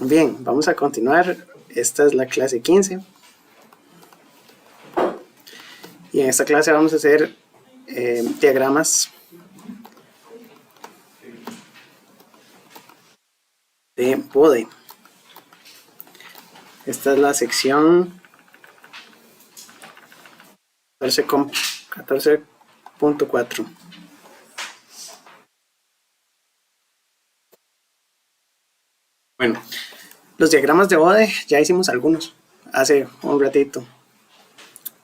Bien, vamos a continuar. Esta es la clase 15. Y en esta clase vamos a hacer diagramas de Bode. Esta es la sección 14.4. Bueno, los diagramas de Bode ya hicimos algunos hace un ratito.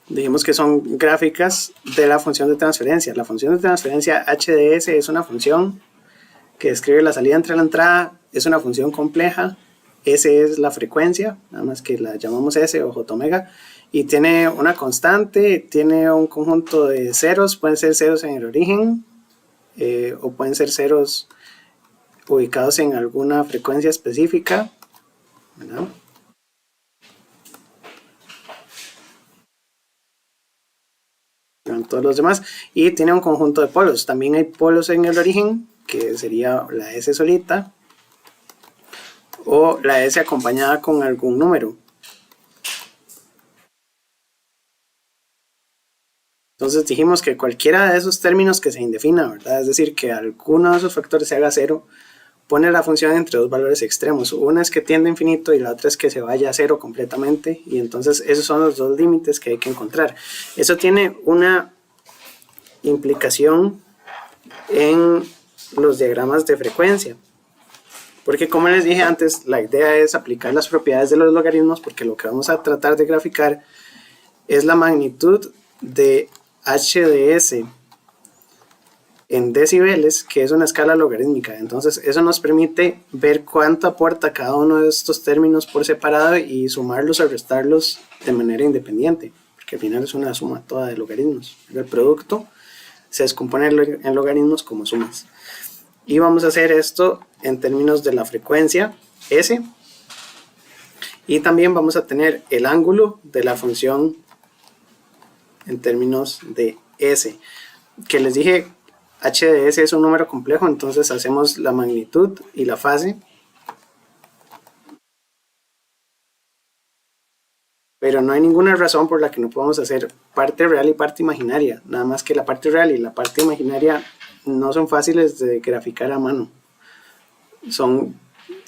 Dijimos que son gráficas de la función de transferencia. La función de transferencia HDS es una función que describe la salida entre la entrada, es una función compleja. S es la frecuencia, nada más que la llamamos S o J omega, y tiene una constante, tiene un conjunto de ceros, pueden ser ceros en el origen o pueden ser ceros ubicados en alguna frecuencia específica, ¿verdad? Todos los demás, y tiene un conjunto de polos. También hay polos en el origen, que sería la S solita, o la S acompañada con algún número. Entonces dijimos que cualquiera de esos términos que se indefina, ¿verdad? Es decir, que alguno de esos factores se haga cero, pone la función entre dos valores extremos. Una es que tiende a infinito y la otra es que se vaya a cero completamente, y entonces esos son los dos límites que hay que encontrar. Eso tiene una implicación en los diagramas de frecuencia, porque como les dije antes, la idea es aplicar las propiedades de los logaritmos, porque lo que vamos a tratar de graficar es la magnitud de h de s en decibeles, que es una escala logarítmica. Entonces eso nos permite ver cuánto aporta cada uno de estos términos por separado y sumarlos o restarlos de manera independiente, porque al final es una suma toda de logaritmos. El producto se descompone en logaritmos como sumas. Y vamos a hacer esto en términos de la frecuencia S. Y también vamos a tener el ángulo de la función en términos de S. Que les dije, h de s es un número complejo, entonces hacemos la magnitud y la fase. Pero no hay ninguna razón por la que no podamos hacer parte real y parte imaginaria. Nada más que la parte real y la parte imaginaria no son fáciles de graficar a mano. Son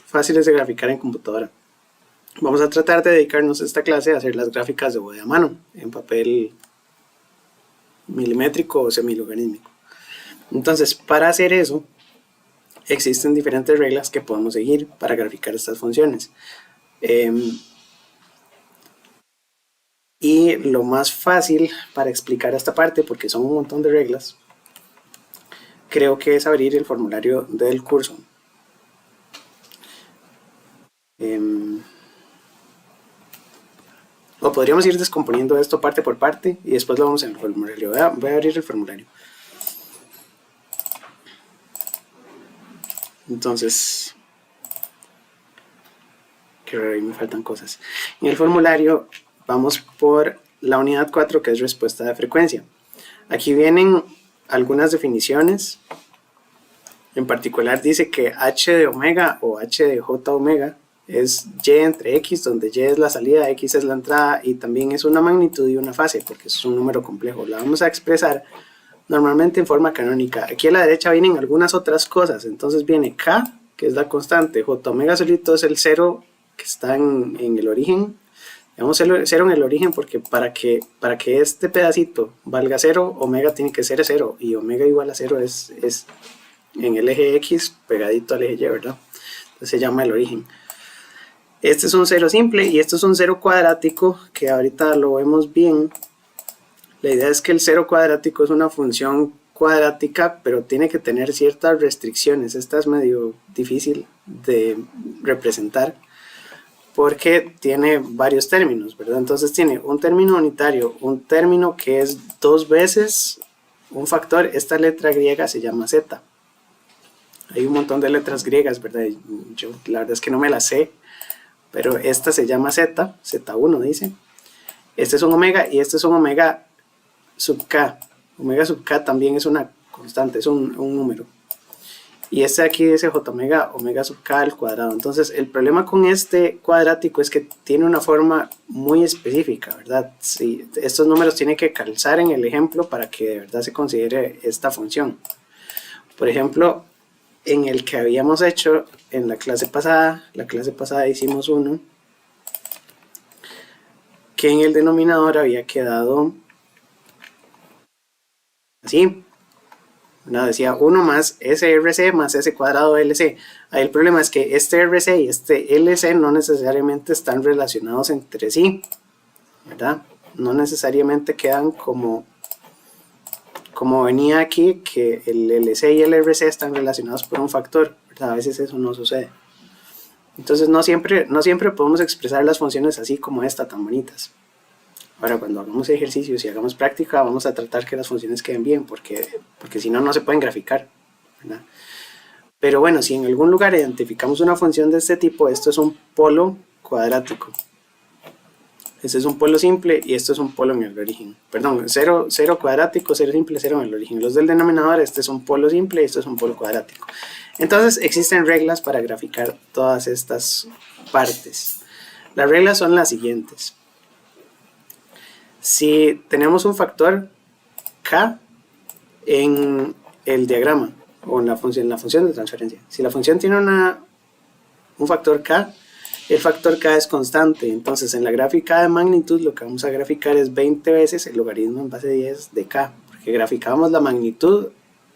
fáciles de graficar en computadora. Vamos a tratar de dedicarnos a esta clase a hacer las gráficas de Bode a mano, en papel milimétrico o semilogarítmico. Entonces, para hacer eso, existen diferentes reglas que podemos seguir para graficar estas funciones. Y lo más fácil para explicar esta parte, porque son un montón de reglas, creo que es abrir el formulario del curso. O podríamos ir descomponiendo esto parte por parte y después lo vamos en el formulario. Voy a abrir el formulario. Entonces, que ahí me faltan cosas. En el formulario vamos por la unidad 4, que es respuesta de frecuencia. Aquí vienen algunas definiciones. En particular dice que h de omega o h de j omega es y entre x, donde y es la salida, x es la entrada, y también es una magnitud y una fase, porque es un número complejo. La vamos a expresar normalmente en forma canónica. Aquí a la derecha vienen algunas otras cosas. Entonces viene k, que es la constante, j omega solito es el cero que está en el origen. Digamos cero en el origen porque para que este pedacito valga 0, omega tiene que ser 0, y omega igual a 0 es en el eje x pegadito al eje y, ¿verdad? Entonces se llama el origen. Este es un cero simple y esto es un cero cuadrático, que ahorita lo vemos bien. La idea es que el cero cuadrático es una función cuadrática, pero tiene que tener ciertas restricciones. Esta es medio difícil de representar porque tiene varios términos, ¿verdad? Entonces tiene un término unitario, un término que es dos veces un factor. Esta letra griega se llama z. Hay un montón de letras griegas, ¿verdad? Yo la verdad es que no me las sé, pero esta se llama z, z1 dice. Este es un omega y este es un omega sub k. Omega sub k también es una constante, es un número. Y este aquí dice j omega, omega sub k al cuadrado. Entonces el problema con este cuadrático es que tiene una forma muy específica, ¿verdad? Sí, estos números tienen que calzar en el ejemplo para que de verdad se considere esta función. Por ejemplo, en el que habíamos hecho en la clase pasada hicimos uno que en el denominador había quedado así. No, decía 1 más SRC más S cuadrado LC. Ahí el problema es que este RC y este LC no necesariamente están relacionados entre sí, ¿verdad? No necesariamente quedan como venía aquí, que el LC y el RC están relacionados por un factor, ¿verdad? A veces eso no sucede. Entonces no siempre podemos expresar las funciones así como esta, tan bonitas. Ahora, cuando hagamos ejercicios y hagamos práctica, vamos a tratar que las funciones queden bien, porque si no, no se pueden graficar, ¿verdad? Pero bueno, si en algún lugar identificamos una función de este tipo, esto es un polo cuadrático. Este es un polo simple y esto es un polo en el origen. Perdón, 0 cuadrático, 0 simple, 0 en el origen. Los del denominador, este es un polo simple y esto es un polo cuadrático. Entonces, existen reglas para graficar todas estas partes. Las reglas son las siguientes. Si tenemos un factor k en el diagrama o en la función de transferencia, si la función tiene un factor k, el factor k es constante. Entonces en la gráfica de magnitud lo que vamos a graficar es 20 veces el logaritmo en base 10 de k, porque graficábamos la magnitud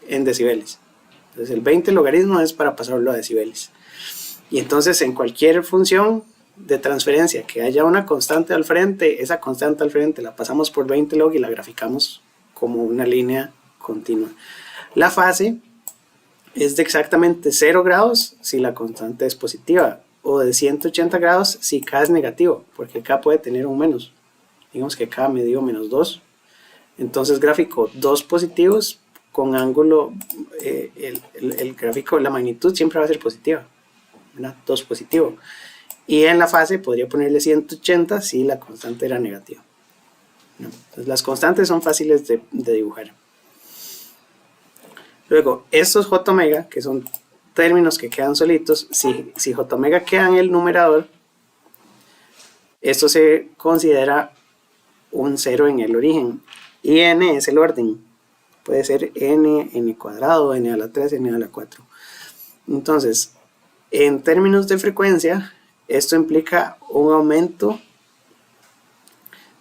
en decibeles. Entonces el 20 logaritmo es para pasarlo a decibeles. Y entonces en cualquier función de transferencia que haya una constante al frente, esa constante al frente la pasamos por 20 log y la graficamos como una línea continua. La fase es de exactamente 0 grados si la constante es positiva, o de 180 grados si k es negativo, porque k puede tener un menos. Digamos que k me dio menos 2. Entonces gráfico 2 positivos con ángulo, el gráfico, la magnitud siempre va a ser positiva, ¿verdad? 2 positivo. Y en la fase podría ponerle 180 si la constante era negativa. ¿No? Entonces las constantes son fáciles de dibujar. Luego, estos j omega, que son términos que quedan solitos, si j omega queda en el numerador, esto se considera un 0 en el origen. Y n es el orden. Puede ser n cuadrado, n a la 3, n a la 4. Entonces, en términos de frecuencia, esto implica un aumento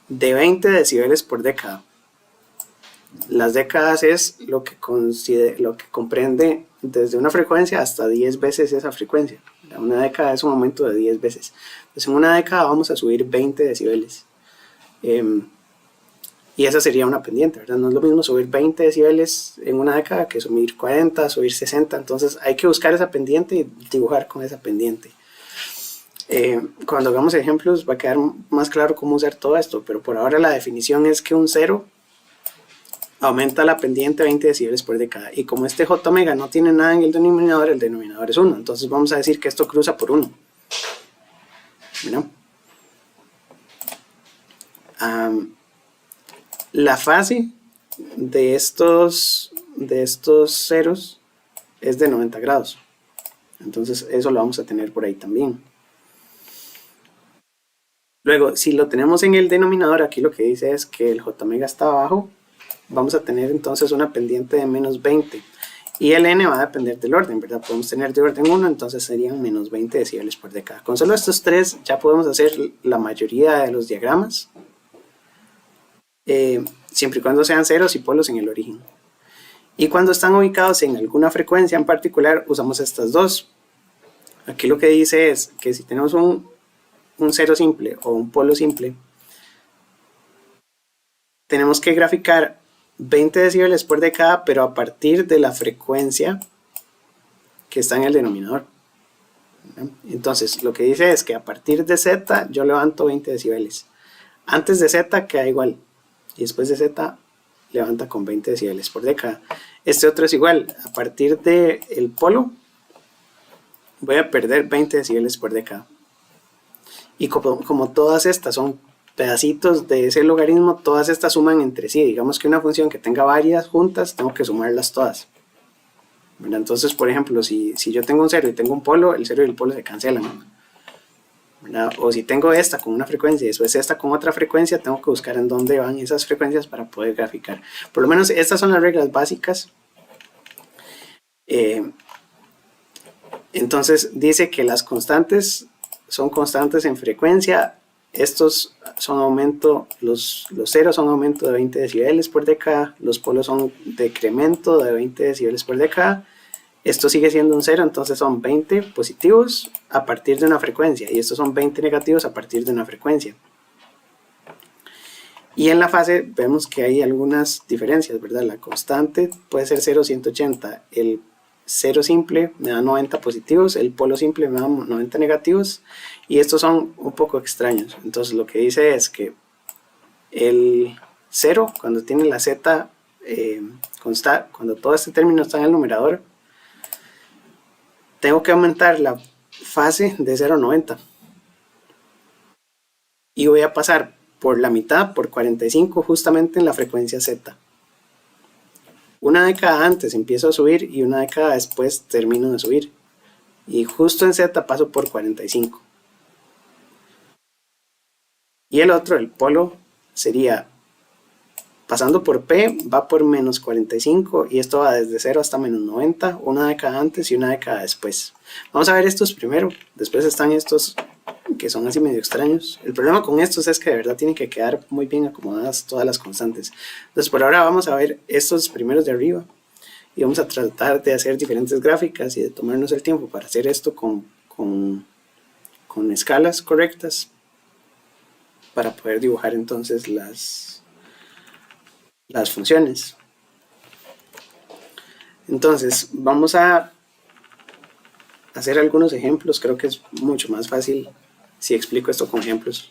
de 20 decibeles por década. Las décadas es lo que comprende desde una frecuencia hasta 10 veces esa frecuencia. Una década es un aumento de 10 veces. Entonces en una década vamos a subir 20 decibeles. Y esa sería una pendiente, ¿verdad? No es lo mismo subir 20 decibeles en una década que subir 40, subir 60. Entonces hay que buscar esa pendiente y dibujar con esa pendiente. Cuando hagamos ejemplos va a quedar más claro cómo usar todo esto, pero por ahora la definición es que un 0 aumenta la pendiente 20 decibeles por década, y como este j omega no tiene nada en el denominador es 1, entonces vamos a decir que esto cruza por 1. ¿No? La fase de estos ceros es de 90 grados, entonces eso lo vamos a tener por ahí también. Luego, si lo tenemos en el denominador, aquí lo que dice es que el j omega está abajo, vamos a tener entonces una pendiente de menos 20. Y el n va a depender del orden, ¿verdad? Podemos tener de orden 1, entonces serían menos 20 decibeles por década. Con solo estos tres ya podemos hacer la mayoría de los diagramas, siempre y cuando sean ceros y polos en el origen. Y cuando están ubicados en alguna frecuencia en particular, usamos estas dos. Aquí lo que dice es que si tenemos un cero simple o un polo simple, tenemos que graficar 20 decibeles por década, pero a partir de la frecuencia que está en el denominador. Entonces, lo que dice es que a partir de z yo levanto 20 decibeles. Antes de z queda igual, y después de z levanta con 20 decibeles por década. Este otro es igual, a partir del polo voy a perder 20 decibeles por década. Y como todas estas son pedacitos de ese logaritmo, todas estas suman entre sí. Digamos que una función que tenga varias juntas, tengo que sumarlas todas. ¿verdad? Entonces, por ejemplo, si yo tengo un 0 y tengo un polo, el 0 y el polo se cancelan, ¿verdad? O si tengo esta con una frecuencia y después esta con otra frecuencia, tengo que buscar en dónde van esas frecuencias para poder graficar. Por lo menos estas son las reglas básicas. Entonces dice que las constantes son constantes en frecuencia. Estos son aumento, los ceros son aumento de 20 decibeles por década, los polos son decremento de 20 decibeles por década. Esto sigue siendo un 0, entonces son 20 positivos a partir de una frecuencia, y estos son 20 negativos a partir de una frecuencia. Y en la fase vemos que hay algunas diferencias, ¿verdad? La constante puede ser 0,180, el 0 simple me da 90 positivos, el polo simple me da 90 negativos, y estos son un poco extraños. Entonces lo que dice es que el 0, cuando tiene la z, cuando todo este término está en el numerador, tengo que aumentar la fase de 0 a 90. Y voy a pasar por la mitad, por 45, justamente en la frecuencia z. Una década antes empiezo a subir y una década después termino de subir. Y justo en z paso por 45. Y el otro, el polo, sería pasando por P, va por menos 45, y esto va desde 0 hasta menos 90, una década antes y una década después. Vamos a ver estos primero, después están estos que son así medio extraños. El problema con estos es que de verdad tienen que quedar muy bien acomodadas todas las constantes. Entonces por ahora vamos a ver estos primeros de arriba, y vamos a tratar de hacer diferentes gráficas y de tomarnos el tiempo para hacer esto con escalas correctas, para poder dibujar entonces las funciones. Entonces vamos a hacer algunos ejemplos. Creo que es mucho más fácil si explico esto con ejemplos.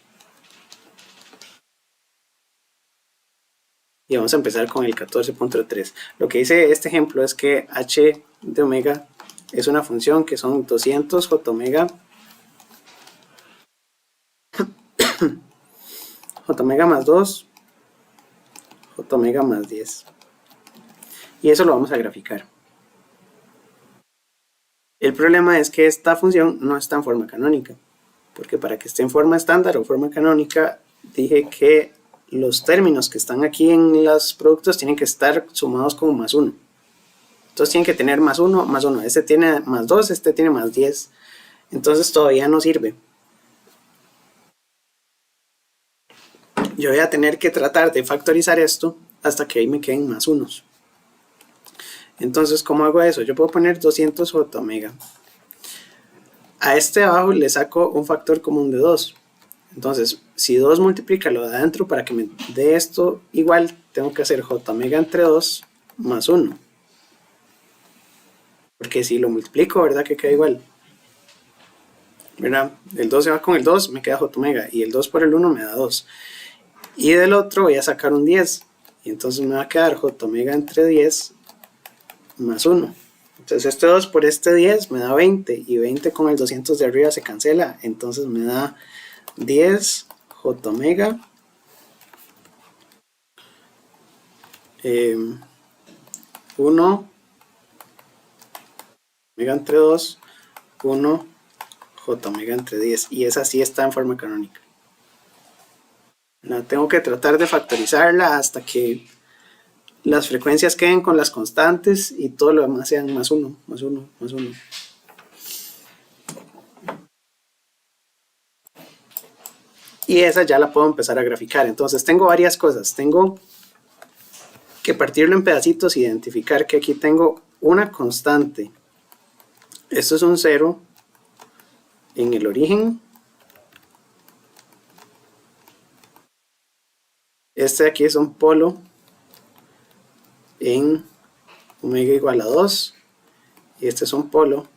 Y vamos a empezar con el 14.3. Lo que dice este ejemplo es que h de omega es una función que son 200 j omega j omega más 2 j omega más 10, y eso lo vamos a graficar. El problema es que esta función no está en forma canónica, porque para que esté en forma estándar o forma canónica, dije que los términos que están aquí en los productos tienen que estar sumados como más 1. Entonces tienen que tener más 1, más 1. Este tiene más 2, este tiene más 10. Entonces todavía no sirve. Yo voy a tener que tratar de factorizar esto hasta que ahí me queden más unos. Entonces, ¿cómo hago eso? Yo puedo poner 200 j omega. A este de abajo le saco un factor común de 2. Entonces, si 2 multiplica lo de adentro, para que me dé esto igual, tengo que hacer j omega entre 2 más 1. Porque si lo multiplico, ¿verdad que queda igual? ¿Verdad? El 2 se va con el 2, me queda j omega. Y el 2 por el 1 me da 2. Y del otro voy a sacar un 10. Y entonces me va a quedar j omega entre 10 más 1. Entonces este 2 por este 10 me da 20. Y 20 con el 200 de arriba se cancela. Entonces me da 10 j omega 1 omega entre 2, 1 j omega entre 10. Y esa sí está en forma canónica. No, tengo que tratar de factorizarla hasta que las frecuencias queden con las constantes y todo lo demás sean más 1, más 1, más 1. Y esa ya la puedo empezar a graficar. Entonces tengo varias cosas. Tengo que partirlo en pedacitos y identificar que aquí tengo una constante. Esto es un 0 en el origen. Este de aquí es un polo en omega igual a 2. Y este es un polo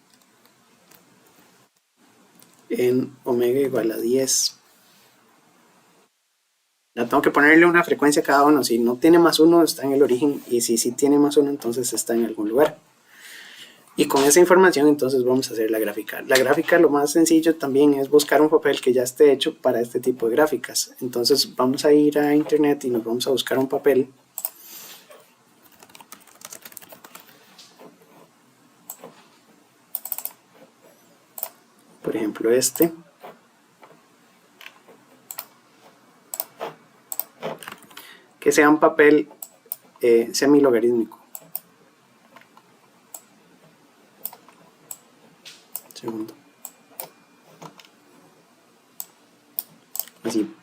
en omega igual a 10. Ya tengo que ponerle una frecuencia a cada uno. Si no tiene más 1 está en el origen, y si sí tiene más 1 entonces está en algún lugar. Y con esa información entonces vamos a hacer la gráfica. La gráfica, lo más sencillo también es buscar un papel que ya esté hecho para este tipo de gráficas. Entonces vamos a ir a internet y nos vamos a buscar un papel. ejemplo este, que sea un papel semilogarítmico. Segundo. Así.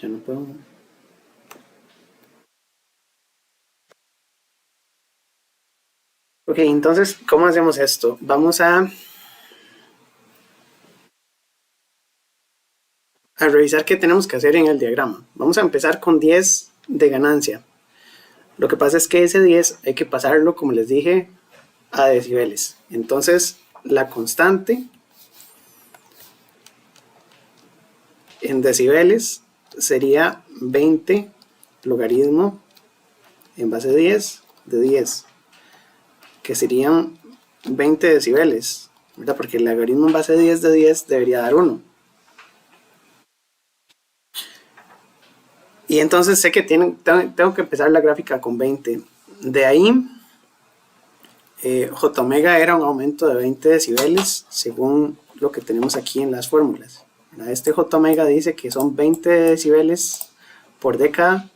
Ya no puedo. Ok, entonces, ¿cómo hacemos esto? Vamos a revisar qué tenemos que hacer en el diagrama. Vamos a empezar con 10 de ganancia. Lo que pasa es que ese 10 hay que pasarlo, como les dije, a decibeles. Entonces, la constante en decibeles sería 20 logaritmo en base de 10, que serían 20 decibeles, ¿verdad? Porque el logaritmo en base de 10 debería dar 1. Y entonces sé que tengo que empezar la gráfica con 20. De ahí, J omega era un aumento de 20 decibeles según lo que tenemos aquí en las fórmulas. Este J omega dice que son 20 decibeles por década,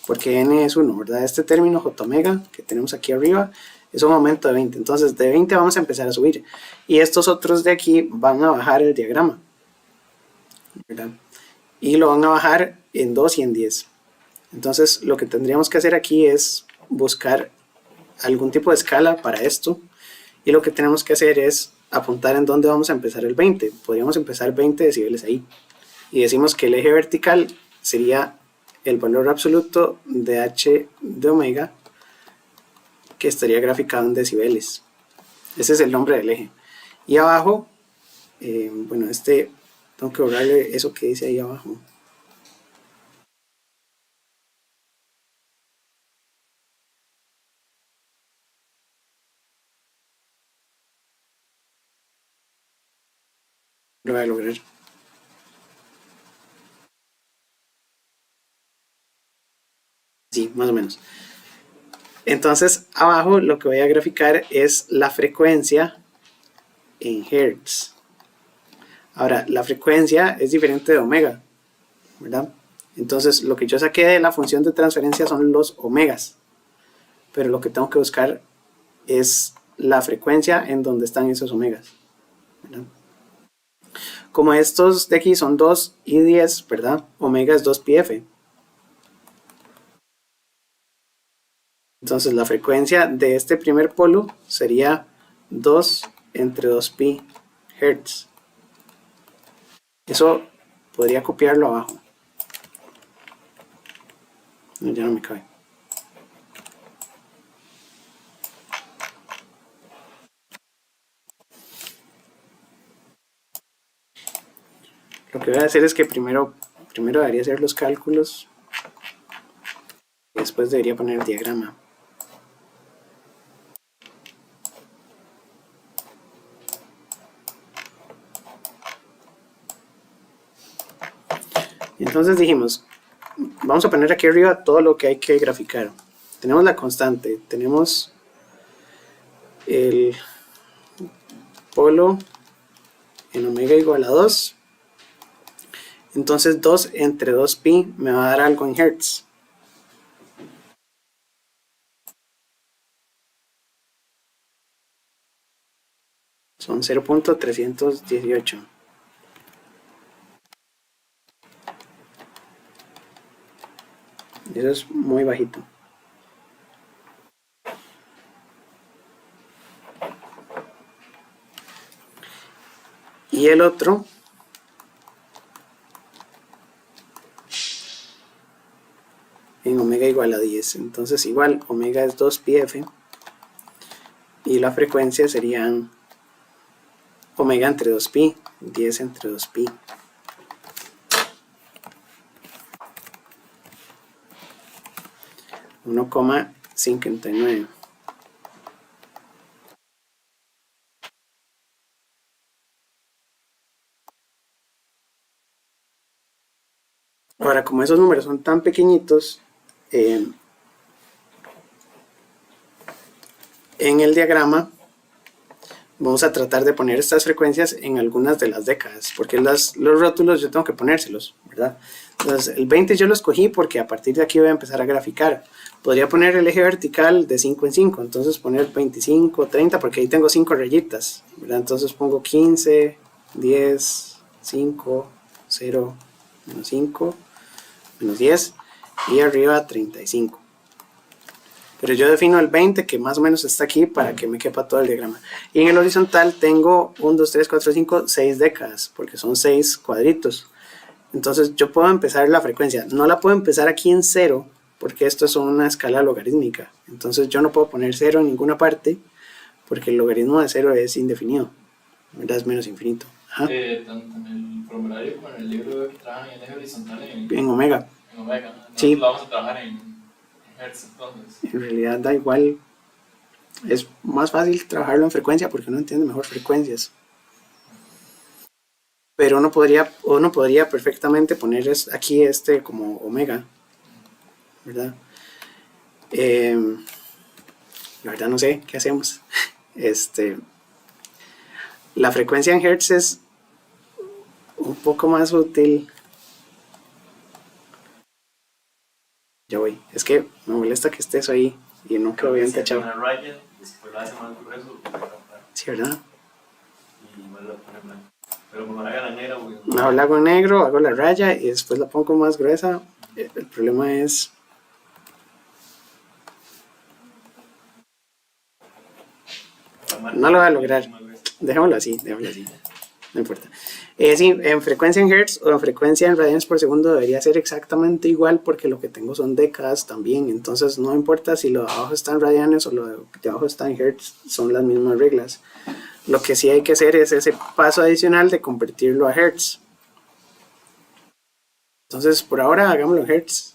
porque n es 1, ¿verdad? Este término J omega que tenemos aquí arriba es un aumento de 20. Entonces de 20 vamos a empezar a subir. Y estos otros de aquí van a bajar el diagrama, ¿verdad? Y lo van a bajar en 2 y en 10. Entonces lo que tendríamos que hacer aquí es buscar algún tipo de escala para esto. Y lo que tenemos que hacer es apuntar en dónde vamos a empezar el 20. Podríamos empezar 20 decibeles ahí. Y decimos que el eje vertical sería el valor absoluto de h de omega, que estaría graficado en decibeles. Ese es el nombre del eje. Y abajo, bueno, tengo que borrarle eso que dice ahí abajo. Lo voy a lograr. Sí, más o menos. Entonces, abajo lo que voy a graficar es la frecuencia en hertz. Ahora, la frecuencia es diferente de omega, ¿verdad? Entonces, lo que yo saqué de la función de transferencia son los omegas, pero lo que tengo que buscar es la frecuencia en donde están esos omegas, ¿verdad? Como estos de aquí son 2 y 10, ¿verdad? Omega es 2πf. Entonces la frecuencia de este primer polo sería 2 entre 2pi Hz. Eso podría copiarlo abajo. No, ya no me cabe. Lo que voy a hacer es que primero debería hacer los cálculos y después debería poner el diagrama. Entonces dijimos, vamos a poner aquí arriba todo lo que hay que graficar. Tenemos la constante, tenemos el polo en omega igual a 2. Entonces 2 entre 2pi me va a dar algo en hertz. Son 0.318. Eso es muy bajito. Y el otro en omega igual a 10. Entonces igual omega es 2πf y la frecuencia serían omega entre 2pi, 10 entre 2pi. $1,59. Ahora, como esos números son tan pequeñitos, en el diagrama vamos a tratar de poner estas frecuencias en algunas de las décadas, porque los rótulos yo tengo que ponérselos, ¿verdad? Entonces el 20 yo lo escogí porque a partir de aquí voy a empezar a graficar. Podría poner el eje vertical de 5 en 5, entonces poner 25, 30, porque ahí tengo 5 rayitas, ¿verdad? Entonces pongo 15, 10, 5, 0, menos 5, menos 10 y arriba 35. Pero yo defino el 20 que más o menos está aquí para que me quepa todo el diagrama. Y en el horizontal tengo 1, 2, 3, 4, 5, 6 décadas, porque son 6 cuadritos. Entonces yo puedo empezar la frecuencia. No la puedo empezar aquí en 0, porque esto es una escala logarítmica. Entonces yo no puedo poner 0 en ninguna parte, porque el logaritmo de 0 es indefinido, ¿verdad? Es menos infinito. Tanto en el formulario como en el libro que trabajan en el eje horizontal en omega. En omega. Nosotros sí. lo vamos a trabajar en hertz entonces. En realidad da igual. Es más fácil trabajarlo en frecuencia porque uno entiende mejor frecuencias. Pero uno podría perfectamente poner aquí como omega, ¿verdad? La verdad no sé qué hacemos. La frecuencia en hertz es un poco más útil. Ya voy. Es que me molesta que esté eso ahí y no quedó bien tachado. Una raya, después la hace más grueso. Sí, ¿verdad? Y vuelve a poner blanco. Pero como la haga la negra, güey. No, la hago en negro, hago la raya y después la pongo más gruesa. El problema es... No lo voy a lograr. Dejémoslo así. No importa. Sí, en frecuencia en hertz o en frecuencia en radianes por segundo debería ser exactamente igual porque lo que tengo son décadas también. Entonces no importa si lo de abajo está en radianes o lo de abajo está en hertz, son las mismas reglas. Lo que sí hay que hacer es ese paso adicional de convertirlo a hertz. Entonces por ahora hagámoslo en hertz.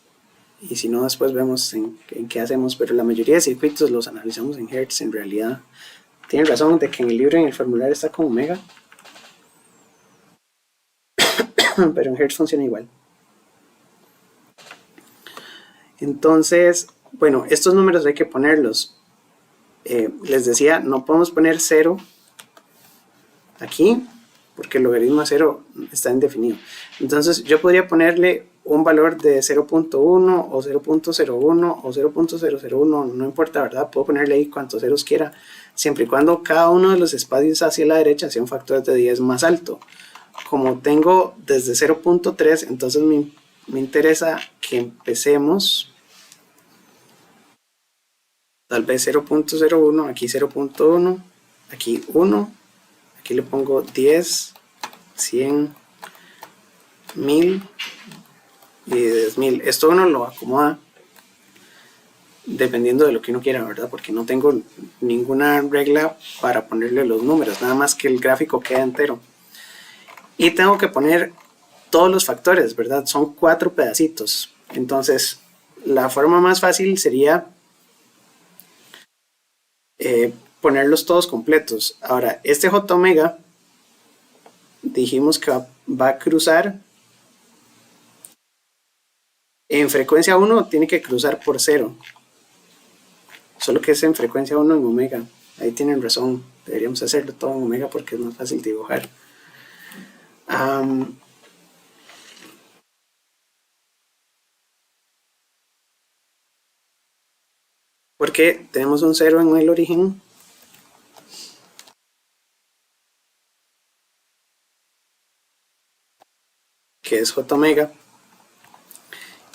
Y si no, después vemos en qué hacemos. Pero la mayoría de circuitos los analizamos en hertz en realidad. Tienen razón de que en el libro y en el formulario está como omega. Pero en hertz funciona igual. Entonces, bueno, estos números hay que ponerlos. Les decía, no podemos poner 0 aquí porque el logaritmo de 0 está indefinido. Entonces yo podría ponerle un valor de 0.1 o 0.01 o 0.001, no importa, ¿verdad? Puedo ponerle ahí cuantos ceros quiera, siempre y cuando cada uno de los espacios hacia la derecha sea un factor de 10 más alto. Como tengo desde 0.3, entonces me interesa que empecemos tal vez 0.01, aquí 0.1, aquí 1, aquí le pongo 10, 100, 1000 y 10.000. Esto uno lo acomoda dependiendo de lo que uno quiera, ¿verdad? Porque no tengo ninguna regla para ponerle los números, nada más que el gráfico queda entero. Y tengo que poner todos los factores, ¿verdad? Son 4 pedacitos. Entonces, la forma más fácil sería ponerlos todos completos. Ahora, este J omega dijimos que va a cruzar en frecuencia 1, tiene que cruzar por 0. Solo que es en frecuencia 1 en omega. Ahí tienen razón. Deberíamos hacerlo todo en omega porque es más fácil dibujar. Porque tenemos un 0 en el origen. Que es J omega.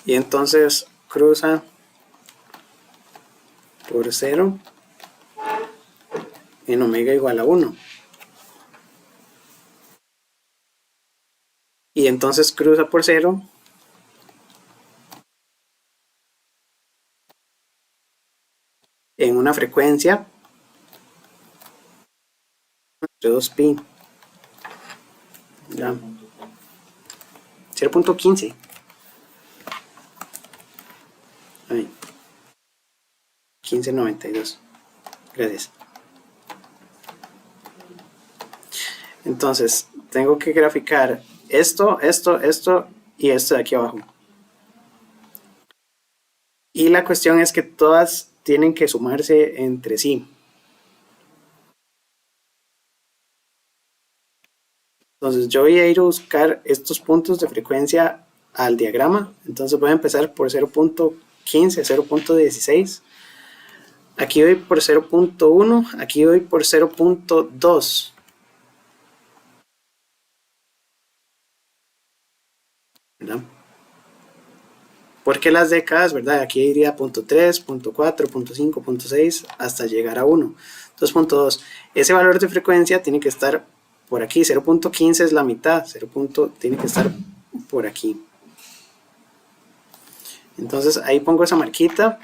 Y entonces cruza por 0 en omega igual a 1. Y entonces cruza por 0 en una frecuencia de 2pi. 0.15. 1592. Gracias. Entonces, tengo que graficar esto y esto de aquí abajo. Y la cuestión es que todas tienen que sumarse entre sí. Entonces yo voy a ir a buscar estos puntos de frecuencia al diagrama. Entonces voy a empezar por 0.15, 0.16. Aquí voy por 0.1, aquí voy por 0.2. ¿Verdad? Porque las décadas, ¿verdad? Aquí iría 0.3, 0.4, 0.5, 0.6 hasta llegar a 1. 2.2. Ese valor de frecuencia tiene que estar por aquí. 0.15 es la mitad. Tiene que estar por aquí. Entonces ahí pongo esa marquita,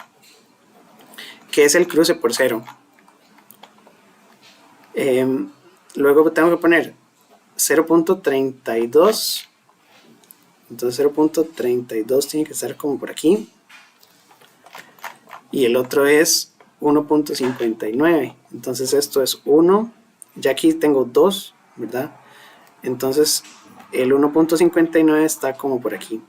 que es el cruce por 0. Luego tengo que poner 0.32. Entonces 0.32 tiene que estar como por aquí. Y el otro es 1.59. Entonces esto es 1. Ya aquí tengo 2, ¿verdad? Entonces el 1.59 está como por aquí.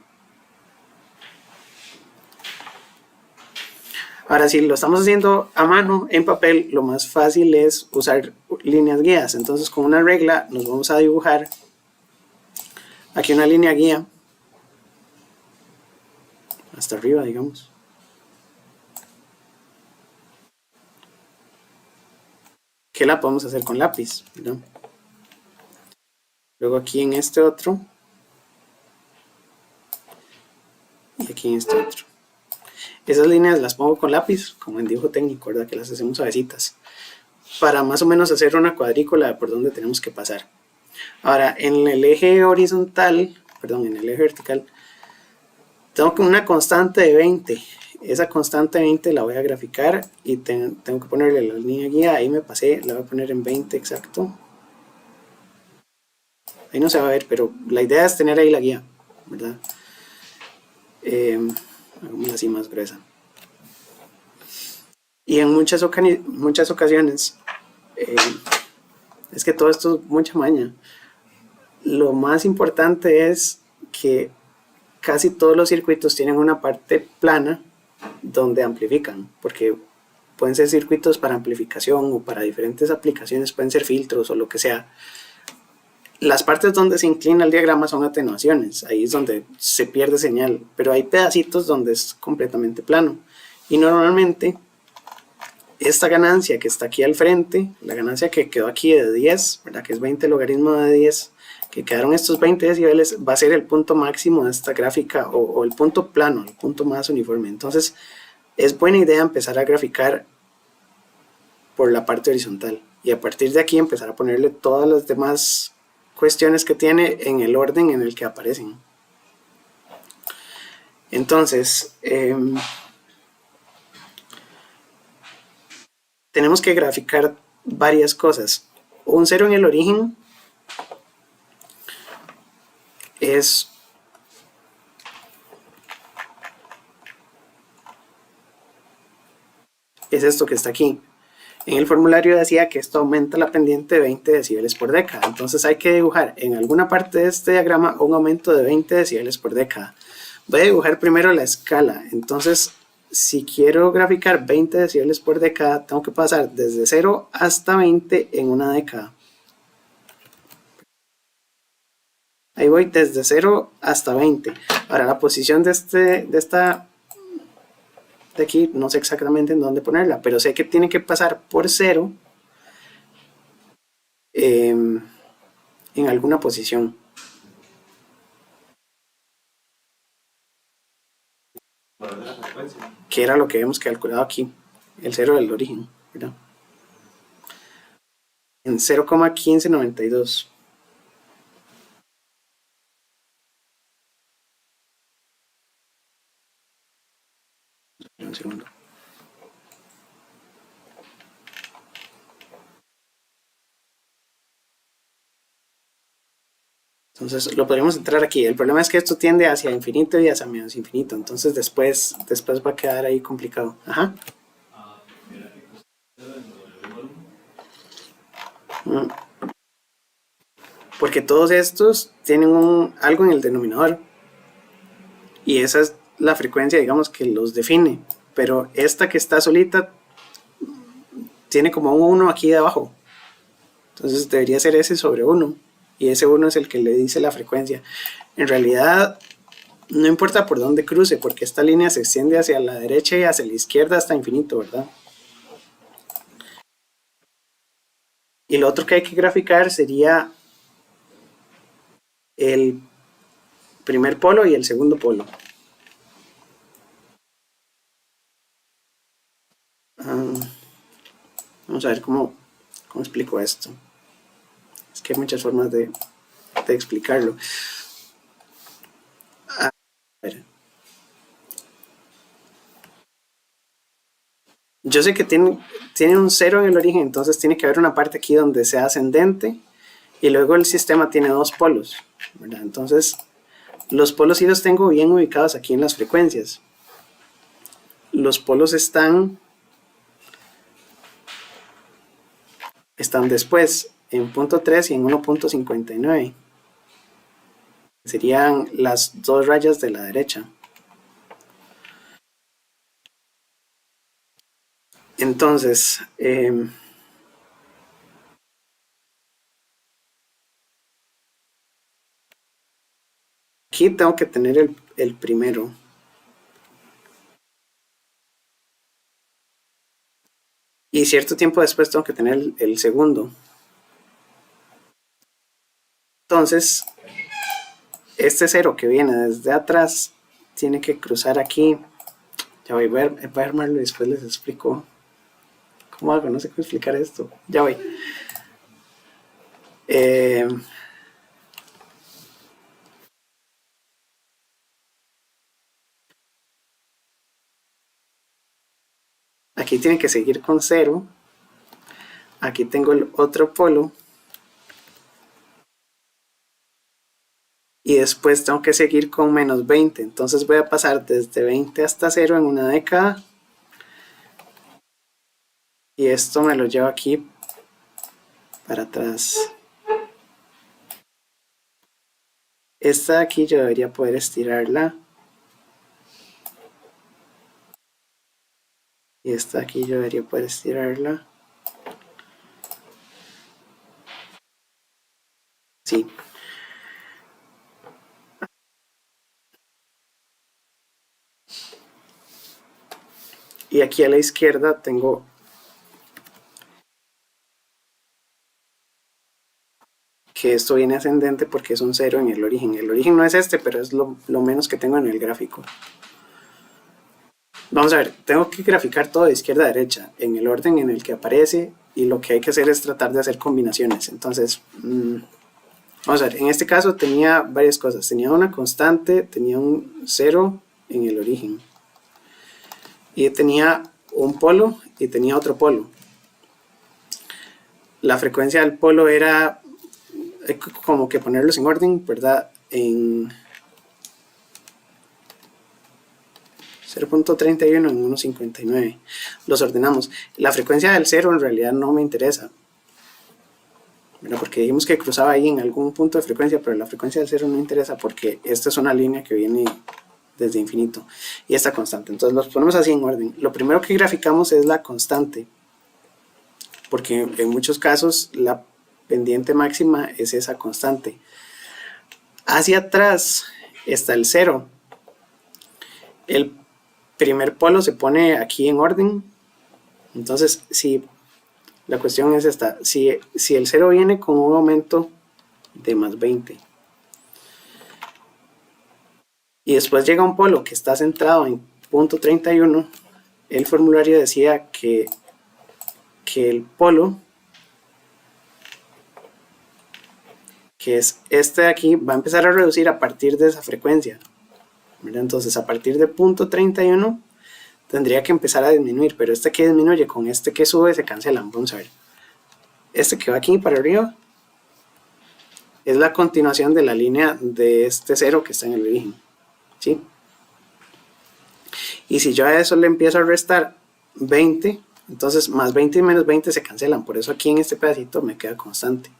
Ahora, si lo estamos haciendo a mano en papel, lo más fácil es usar líneas guías. Entonces con una regla nos vamos a dibujar aquí una línea guía hasta arriba, digamos. Que la podemos hacer con lápiz, ¿verdad? Luego aquí en este otro. Y aquí en este otro. Esas líneas las pongo con lápiz, como en dibujo técnico, ¿verdad? Que las hacemos suavecitas. Para más o menos hacer una cuadrícula por donde tenemos que pasar. Ahora, en el eje horizontal, perdón, en el eje vertical, tengo una constante de 20. Esa constante de 20 la voy a graficar y tengo que ponerle la línea guía. Ahí me pasé, la voy a poner en 20 exacto. Ahí no se va a ver, pero la idea es tener ahí la guía, ¿verdad? Hagámosla así más gruesa. Y en muchas ocasiones, es que todo esto es mucha maña. Lo más importante es que casi todos los circuitos tienen una parte plana donde amplifican, porque pueden ser circuitos para amplificación o para diferentes aplicaciones, pueden ser filtros o lo que sea. Las partes donde se inclina el diagrama son atenuaciones, ahí es donde se pierde señal, pero hay pedacitos donde es completamente plano. Y normalmente esta ganancia que está aquí al frente, la ganancia que quedó aquí de 10, ¿verdad? Que es 20 logaritmo de 10, que quedaron estos 20 decibeles, va a ser el punto máximo de esta gráfica o el punto plano, el punto más uniforme. Entonces es buena idea empezar a graficar por la parte horizontal y a partir de aquí empezar a ponerle todas las demás cuestiones que tiene en el orden en el que aparecen. Entonces tenemos que graficar varias cosas. Un 0 en el origen es esto que está aquí. En el formulario decía que esto aumenta la pendiente de 20 decibeles por década. Entonces hay que dibujar en alguna parte de este diagrama un aumento de 20 decibeles por década. Voy a dibujar primero la escala. Entonces, si quiero graficar 20 decibeles por década, tengo que pasar desde 0 hasta 20 en una década. Ahí voy desde 0 hasta 20. Ahora, la posición de aquí, no sé exactamente en dónde ponerla, pero sé que tiene que pasar por 0 en alguna posición. Que era lo que hemos calculado aquí, el 0 del origen, ¿verdad? En 0,1592. Un segundo. Entonces lo podríamos entrar aquí. El problema es que esto tiende hacia infinito y hacia menos infinito. Entonces después va a quedar ahí complicado. Ajá. Porque todos estos tienen algo en el denominador. Y esa es la frecuencia, digamos, que los define. Pero esta que está solita tiene como un 1 aquí de abajo. Entonces debería ser S sobre 1. y ese 1 es el que le dice la frecuencia. En realidad no importa por dónde cruce, porque esta línea se extiende hacia la derecha y hacia la izquierda hasta infinito, ¿verdad? Y lo otro que hay que graficar sería el primer polo y el segundo polo. Vamos a ver cómo explico esto. Es que hay muchas formas de explicarlo. A ver. Yo sé que tiene un 0 en el origen, entonces tiene que haber una parte aquí donde sea ascendente y luego el sistema tiene dos polos, ¿verdad? Entonces los polos sí los tengo bien ubicados aquí en las frecuencias. Los polos están después en punto 3 y en 1.59. Serían las dos rayas de la derecha. Entonces, aquí tengo que tener el primero. Y cierto tiempo después tengo que tener el segundo. Entonces, este 0 que viene desde atrás tiene que cruzar aquí. Ya voy a armarlo y después les explico cómo hago. No sé cómo explicar esto. Ya voy. Aquí tiene que seguir con 0. Aquí tengo el otro polo. Y después tengo que seguir con menos 20. Entonces voy a pasar desde 20 hasta 0 en una década. Y esto me lo llevo aquí para atrás. Esta de aquí yo debería poder estirarla. Y esta de aquí yo debería poder estirarla. Sí. Y aquí a la izquierda tengo que esto viene ascendente porque es un 0 en el origen. El origen no es este, pero es lo menos que tengo en el gráfico. Vamos a ver, tengo que graficar todo de izquierda a derecha en el orden en el que aparece, y lo que hay que hacer es tratar de hacer combinaciones. Entonces, vamos a ver, en este caso tenía varias cosas. Tenía una constante, tenía un 0 en el origen. Y tenía un polo y tenía otro polo. La frecuencia del polo era como que ponerlos en orden, ¿verdad? En 0.31 en 1.59. Los ordenamos. La frecuencia del 0 en realidad no me interesa, ¿verdad? Porque dijimos que cruzaba ahí en algún punto de frecuencia, pero la frecuencia del 0 no me interesa porque esta es una línea que viene desde infinito y esta constante. Entonces los ponemos así en orden. Lo primero que graficamos es la constante, porque en muchos casos la pendiente máxima es esa constante. Hacia atrás está el 0. El primer polo se pone aquí en orden. Entonces, si la cuestión es esta, si el 0 viene con un aumento de más 20 y después llega un polo que está centrado en punto 31, el formulario decía que el polo, que es este de aquí, va a empezar a reducir a partir de esa frecuencia. Entonces a partir de punto 31 tendría que empezar a disminuir, pero este que disminuye con este que sube se cancelan. Vamos a ver, este que va aquí para arriba es la continuación de la línea de este 0 que está en el origen, ¿sí? Y si yo a eso le empiezo a restar 20, entonces más 20 y menos 20 se cancelan, por eso aquí en este pedacito me queda constante.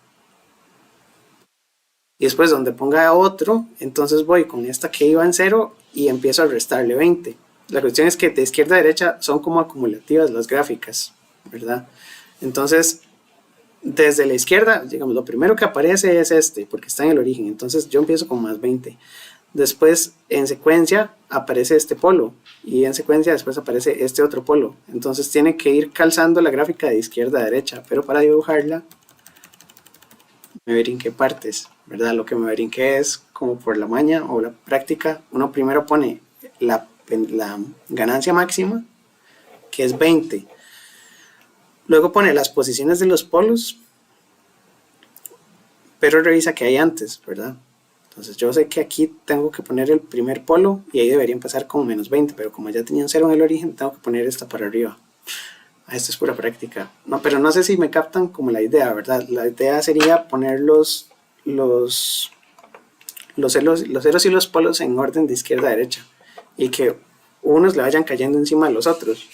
Y después donde ponga otro, entonces voy con esta que iba en 0 y empiezo a restarle 20. La cuestión es que de izquierda a derecha son como acumulativas las gráficas, ¿verdad? Entonces, desde la izquierda, digamos, lo primero que aparece es este, porque está en el origen. Entonces yo empiezo con más 20. Después, en secuencia, aparece este polo. Y en secuencia, después aparece este otro polo. Entonces tiene que ir calzando la gráfica de izquierda a derecha. Pero para dibujarla, me brinqué partes, ¿verdad? Lo que me brinqué es como por la maña o la práctica. Uno primero pone la ganancia máxima, que es 20. Luego pone las posiciones de los polos, pero revisa qué hay antes, ¿verdad? Entonces yo sé que aquí tengo que poner el primer polo y ahí debería empezar con menos 20, pero como ya tenía un 0 en el origen, tengo que poner esta para arriba. Esto es pura práctica. No, pero no sé si me captan como la idea, ¿verdad? La idea sería poner los ceros y los polos en orden de izquierda a derecha y que unos le vayan cayendo encima de los otros.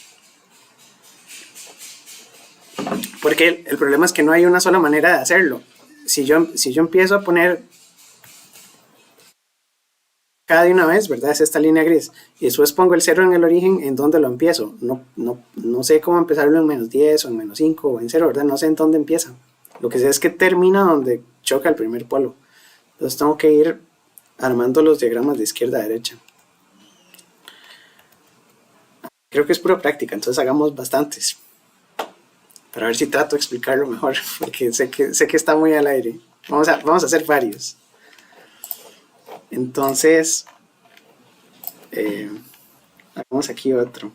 Porque el problema es que no hay una sola manera de hacerlo. Si yo empiezo a poner cada de una vez, ¿verdad? Es esta línea gris. Y después pongo el 0 en el origen, ¿en dónde lo empiezo? No sé cómo empezarlo en menos 10 o en menos 5 o en 0, ¿verdad? No sé en dónde empieza. Lo que sé es que termina donde choca el primer polo. Entonces tengo que ir armando los diagramas de izquierda a derecha. Creo que es pura práctica, entonces hagamos bastantes. Para ver si trato de explicarlo mejor, porque sé que está muy al aire. Vamos a hacer varios. Entonces, hagamos aquí otro.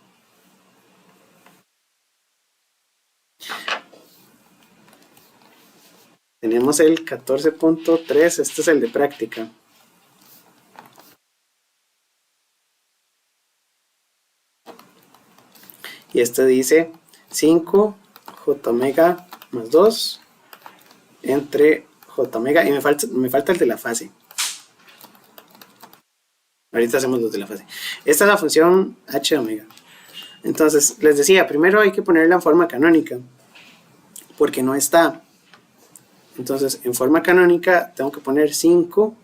Tenemos el 14.3, este es el de práctica. Y este dice 5 j omega más 2 entre j omega, y me falta el de la fase. Ahorita hacemos los de la fase. Esta es la función h de omega. Entonces, les decía, primero hay que ponerla en forma canónica, porque no está. Entonces, en forma canónica tengo que poner 5,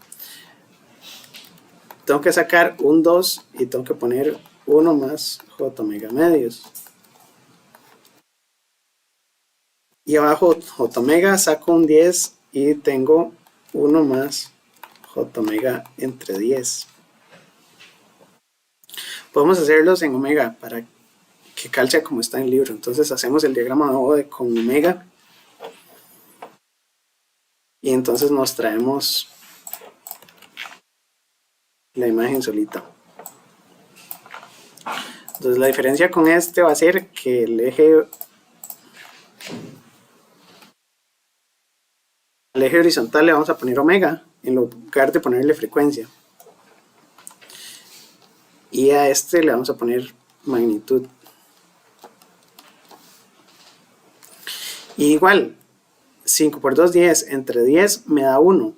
tengo que sacar un 2 y tengo que poner 1 más j omega medios. Y abajo j omega saco un 10 y tengo 1 más j omega entre 10. Podemos hacerlos en omega para que calce como está en el libro. Entonces hacemos el diagrama de Bode con omega. Y entonces nos traemos la imagen solita. Entonces la diferencia con este va a ser que el eje horizontal le vamos a poner omega en lugar de ponerle frecuencia. Y a este le vamos a poner magnitud. Y igual, 5 por 2, 10. Entre 10 me da 1.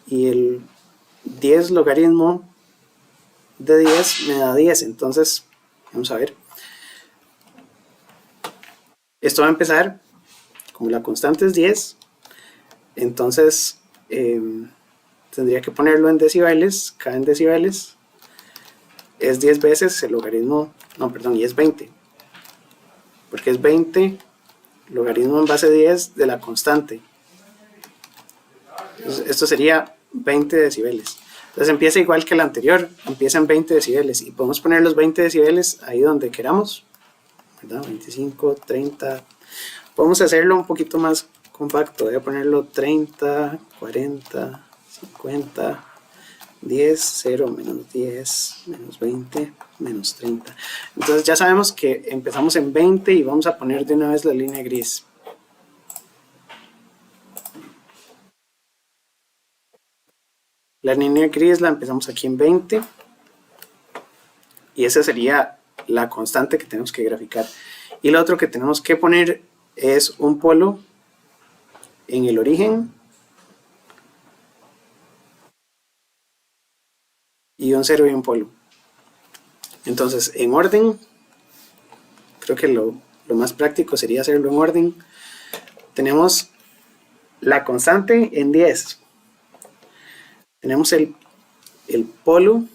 Y el 10 logaritmo de 10 me da 10. Entonces, vamos a ver. Esto va a empezar, como la constante es 10, entonces tendría que ponerlo en decibeles. Cada en decibeles es 10 veces el logaritmo, no, perdón, y es 20. Porque es 20 logaritmo en base 10 de la constante. Entonces, esto sería 20 decibeles. Entonces empieza igual que el anterior, empieza en 20 decibeles y podemos poner los 20 decibeles ahí donde queramos, ¿verdad? 25, 30. Podemos hacerlo un poquito más compacto, voy a ponerlo 30, 40, 50, 10, 0, menos 10, menos 20, menos 30. Entonces ya sabemos que empezamos en 20 y vamos a poner de una vez la línea gris. La línea gris la empezamos aquí en 20 y esa sería la constante que tenemos que graficar. Y lo otro que tenemos que poner es un polo en el origen y un 0 y un polo. Entonces, en orden, creo que lo más práctico sería hacerlo en orden. Tenemos la constante en 10. Tenemos el polo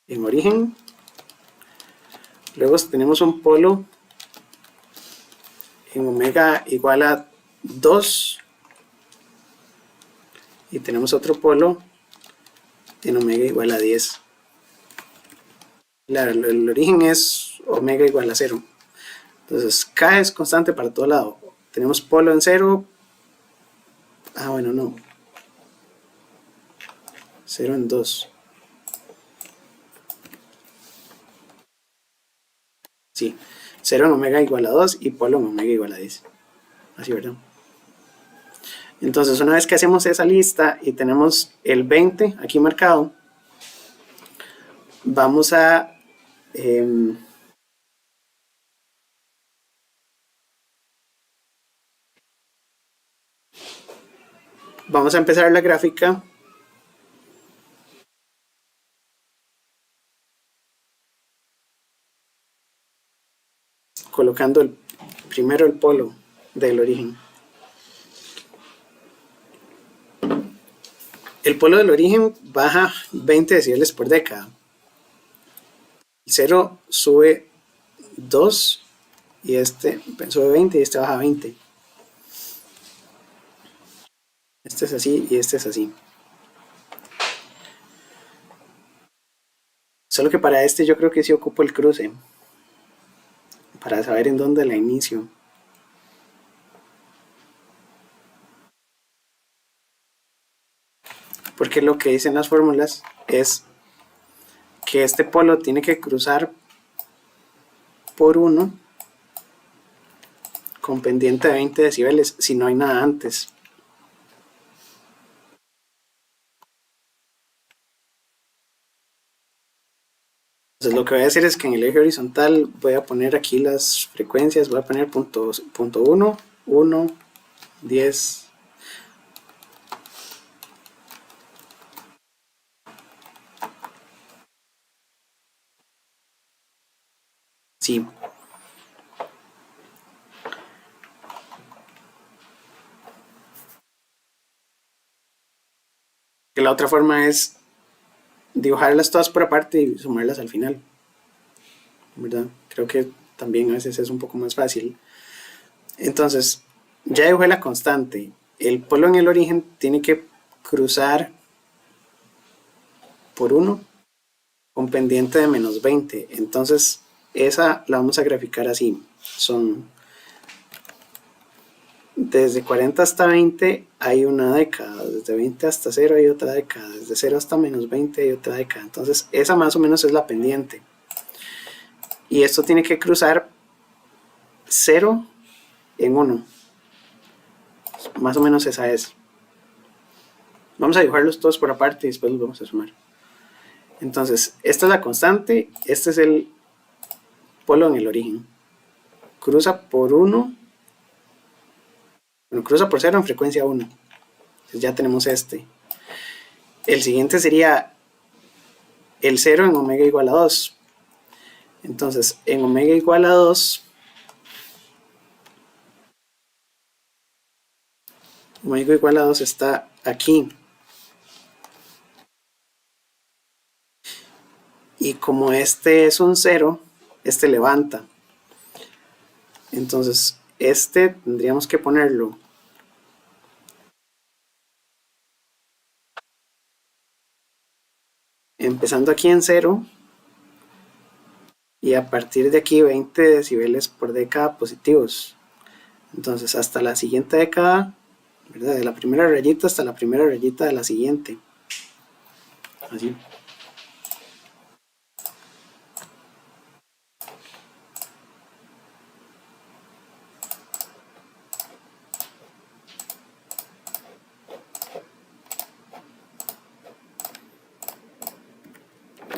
en origen. Luego tenemos un polo en omega igual a 2 y tenemos otro polo en omega igual a 10. El origen es omega igual a 0. Entonces K es constante para todo lado. Tenemos polo en 0. Bueno, no. 0 en 2. Sí. 0 en omega igual a 2 y polo en omega igual a 10. Así, ¿verdad? Entonces, una vez que hacemos esa lista y tenemos el 20 aquí marcado, vamos a empezar la gráfica colocando primero el polo del origen. El polo del origen baja 20 decibeles por década. El 0 sube 2 y este sube 20 y este baja 20. Este es así y este es así. Solo que para este yo creo que sí ocupo el cruce para saber en dónde la inicio. Porque lo que dicen las fórmulas es que este polo tiene que cruzar por 1 con pendiente de 20 decibeles si no hay nada antes. Entonces lo que voy a hacer es que en el eje horizontal voy a poner aquí las frecuencias, voy a poner punto 1, 1, 10. Sí. Que la otra forma es dibujarlas todas por aparte y sumarlas al final, ¿verdad? Creo que también a veces es un poco más fácil. Entonces, ya dibujé la constante. El polo en el origen tiene que cruzar por 1 con pendiente de menos 20. Entonces, esa la vamos a graficar así. Son desde 40 hasta 20 hay una década, desde 20 hasta 0 hay otra década, desde 0 hasta menos 20 hay otra década. Entonces, esa más o menos es la pendiente. Y esto tiene que cruzar 0 en 1. Más o menos esa es. Vamos a dibujarlos todos por aparte y después los vamos a sumar. Entonces, esta es la constante, este es el polo en el origen. Cruza por 1, bueno, cruza por 0 en frecuencia 1. Entonces ya tenemos este. El siguiente sería el 0 en omega igual a 2. Entonces, en omega igual a 2, omega igual a 2 está aquí. Y como este es un 0, este levanta. Entonces, este tendríamos que ponerlo empezando aquí en 0 y a partir de aquí 20 decibeles por década positivos. Entonces, hasta la siguiente década, ¿verdad? De la primera rayita hasta la primera rayita de la siguiente. Así.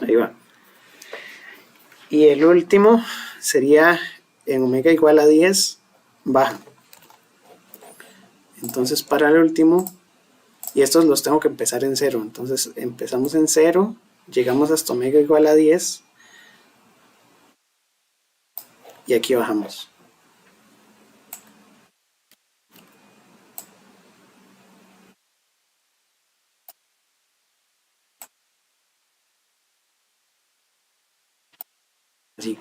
Ahí va. Y el último sería en omega igual a 10 baja. Entonces para el último, y estos los tengo que empezar en 0. Entonces empezamos en 0, llegamos hasta omega igual a 10 y aquí bajamos. Así.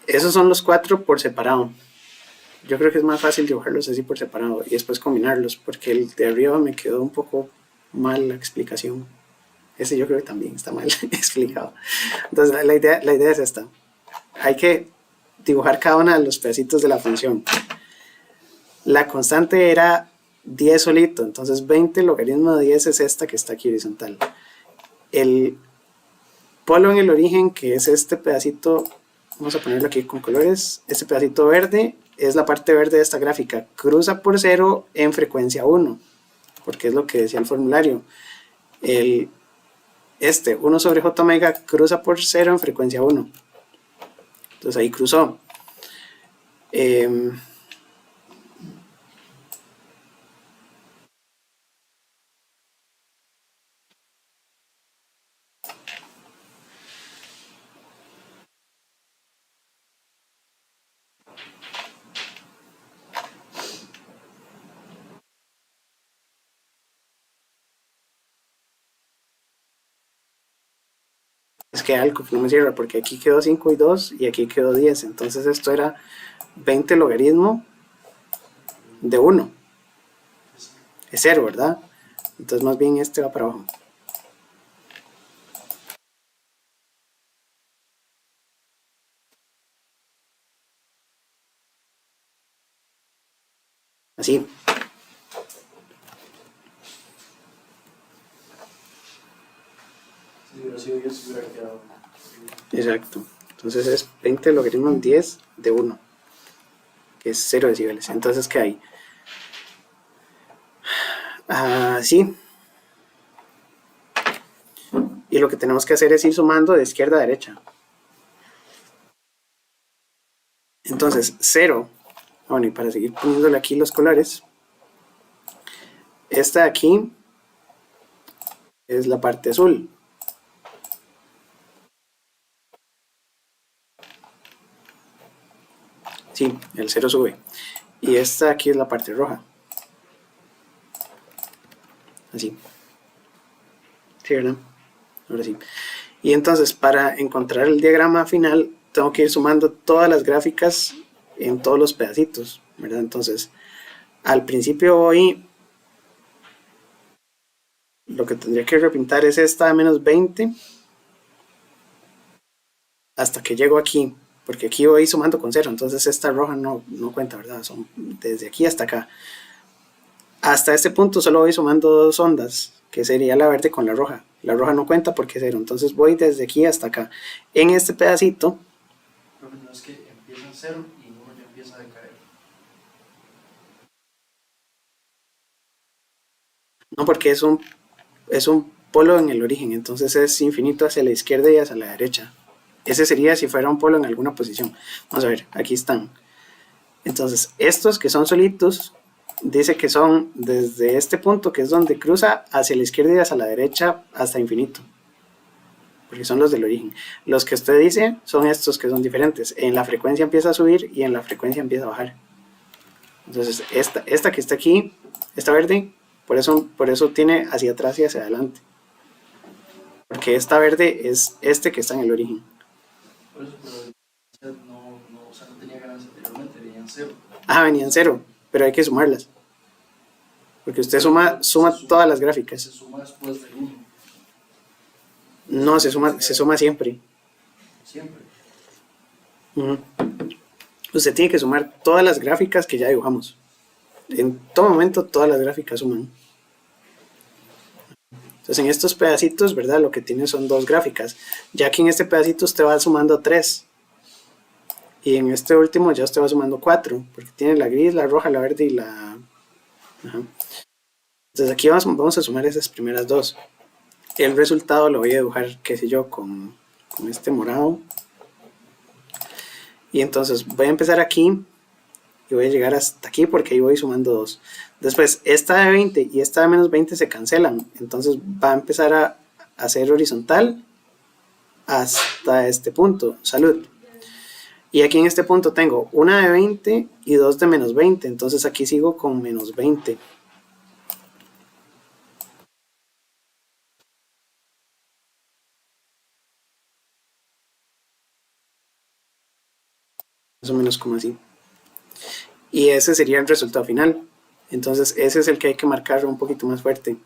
Esos son los 4 por separado. Yo creo que es más fácil dibujarlos así por separado y después combinarlos, porque el de arriba me quedó un poco mal la explicación. Ese yo creo que también está mal explicado. Entonces la idea es esta. Hay que dibujar cada uno de los pedacitos de la función. La constante era 10 solito, entonces 20 logaritmo de 10 es esta que está aquí horizontal. El polo en el origen, que es este pedacito, vamos a ponerlo aquí con colores, este pedacito verde es la parte verde de esta gráfica, cruza por 0 en frecuencia 1, porque es lo que decía el formulario. 1 sobre j omega cruza por 0 en frecuencia 1. Entonces ahí cruzó. Es que algo que no me cierra, porque aquí quedó 5 y 2 y aquí quedó 10. Entonces esto era 20 logaritmo de 1. Es 0, ¿verdad? Entonces más bien este va para abajo. Así. Si hubiera sido yo, si hubiera quedado. Exacto. Entonces es 20 logaritmo 10 de 1, que es 0 decibeles. Entonces, ¿qué hay? Así. Y lo que tenemos que hacer es ir sumando de izquierda a derecha. Entonces, 0. Bueno, y para seguir poniéndole aquí los colores, esta de aquí es la parte azul. Sí, el 0 sube. Y esta de aquí es la parte roja. Así. Sí, ¿verdad? Ahora sí. Y entonces, para encontrar el diagrama final, tengo que ir sumando todas las gráficas en todos los pedacitos, ¿verdad? Entonces, al principio voy, lo que tendría que repintar es esta de menos 20 hasta que llego aquí, porque aquí voy sumando con 0, entonces esta roja no cuenta, ¿verdad? Son desde aquí hasta acá. Hasta este punto solo voy sumando dos ondas, que sería la verde con la roja. La roja no cuenta porque es 0, entonces voy desde aquí hasta acá. En este pedacito... Pero no es que empieza en 0 y uno ya empieza a decaer. No, porque es un polo en el origen, entonces es infinito hacia la izquierda y hacia la derecha. Ese sería si fuera un polo en alguna posición. Vamos a ver, aquí están. Entonces, estos que son solitos, dice que son desde este punto, que es donde cruza, hacia la izquierda y hacia la derecha hasta infinito. Porque son los del origen. Los que usted dice son estos que son diferentes. En la frecuencia empieza a subir y en la frecuencia empieza a bajar. Entonces, esta que está aquí, esta verde, por eso tiene hacia atrás y hacia adelante. Porque esta verde es este que está en el origen. Por eso, pero o sea, no tenía ganancia anteriormente, venía en 0. Venían 0, pero hay que sumarlas. Porque usted suma todas las gráficas. Se suma después del 1. No, se suma siempre. Siempre. Usted tiene que sumar todas las gráficas que ya dibujamos. En todo momento todas las gráficas suman. Entonces en estos pedacitos, ¿verdad? Lo que tiene son dos gráficas. Ya que en este pedacito usted va sumando 3. Y en este último ya usted va sumando 4. Porque tiene la gris, la roja, la verde y la... Ajá. Entonces aquí vamos a sumar esas primeras dos. El resultado lo voy a dibujar, qué sé yo, con este morado. Y entonces voy a empezar aquí y voy a llegar hasta aquí porque ahí voy sumando 2. Después esta de 20 y esta de menos 20 se cancelan, entonces va a empezar a hacer horizontal hasta este punto. Salud. Y aquí en este punto tengo una de 20 y dos de menos 20, entonces aquí sigo con menos 20. Más o menos como así. y ese sería el resultado final. Entonces ese es el que hay que marcar un poquito más fuerte.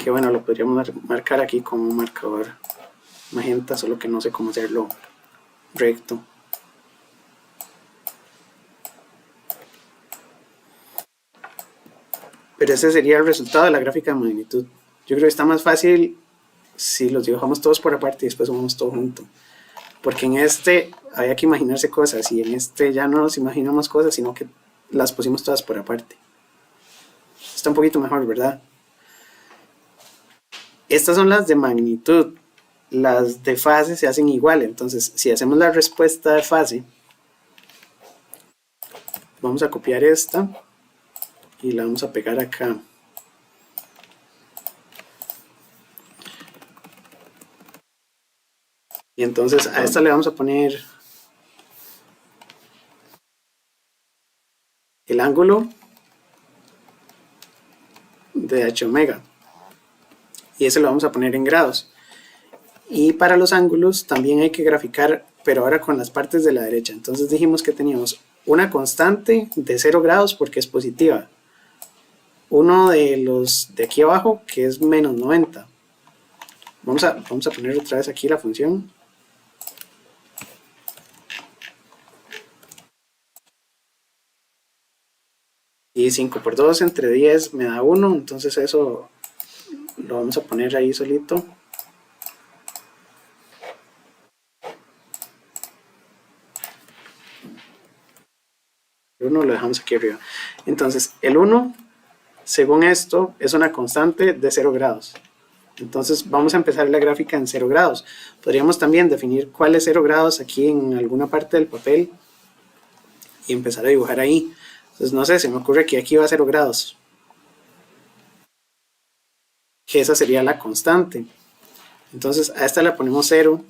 Que bueno, lo podríamos marcar aquí con un marcador magenta, solo que no sé cómo hacerlo recto. Pero ese sería el resultado de la gráfica de magnitud. Yo creo que está más fácil si los dibujamos todos por aparte y después sumamos todo junto. Porque en este había que imaginarse cosas y en este ya no nos imaginamos cosas, sino que las pusimos todas por aparte. Está un poquito mejor, ¿verdad? Estas son las de magnitud. Las de fase se hacen igual. Entonces, si hacemos la respuesta de fase, vamos a copiar esta y la vamos a pegar acá. Y entonces a esta le vamos a poner el ángulo de h omega. Y ese lo vamos a poner en grados. Y para los ángulos también hay que graficar, pero ahora con las partes de la derecha. Entonces dijimos que teníamos una constante de 0 grados porque es positiva. Uno de los de aquí abajo que es menos 90. Vamos a poner otra vez aquí la función. Y 5 por 2 entre 10 me da 1, entonces eso lo vamos a poner ahí solito. El 1 lo dejamos aquí arriba. Entonces el 1, según esto, es una constante de 0 grados. Entonces vamos a empezar la gráfica en 0 grados. Podríamos también definir cuál es 0 grados aquí en alguna parte del papel y empezar a dibujar ahí. Entonces no sé, se me ocurre que aquí va a 0 grados. Que esa sería la constante. Entonces a esta le ponemos 0.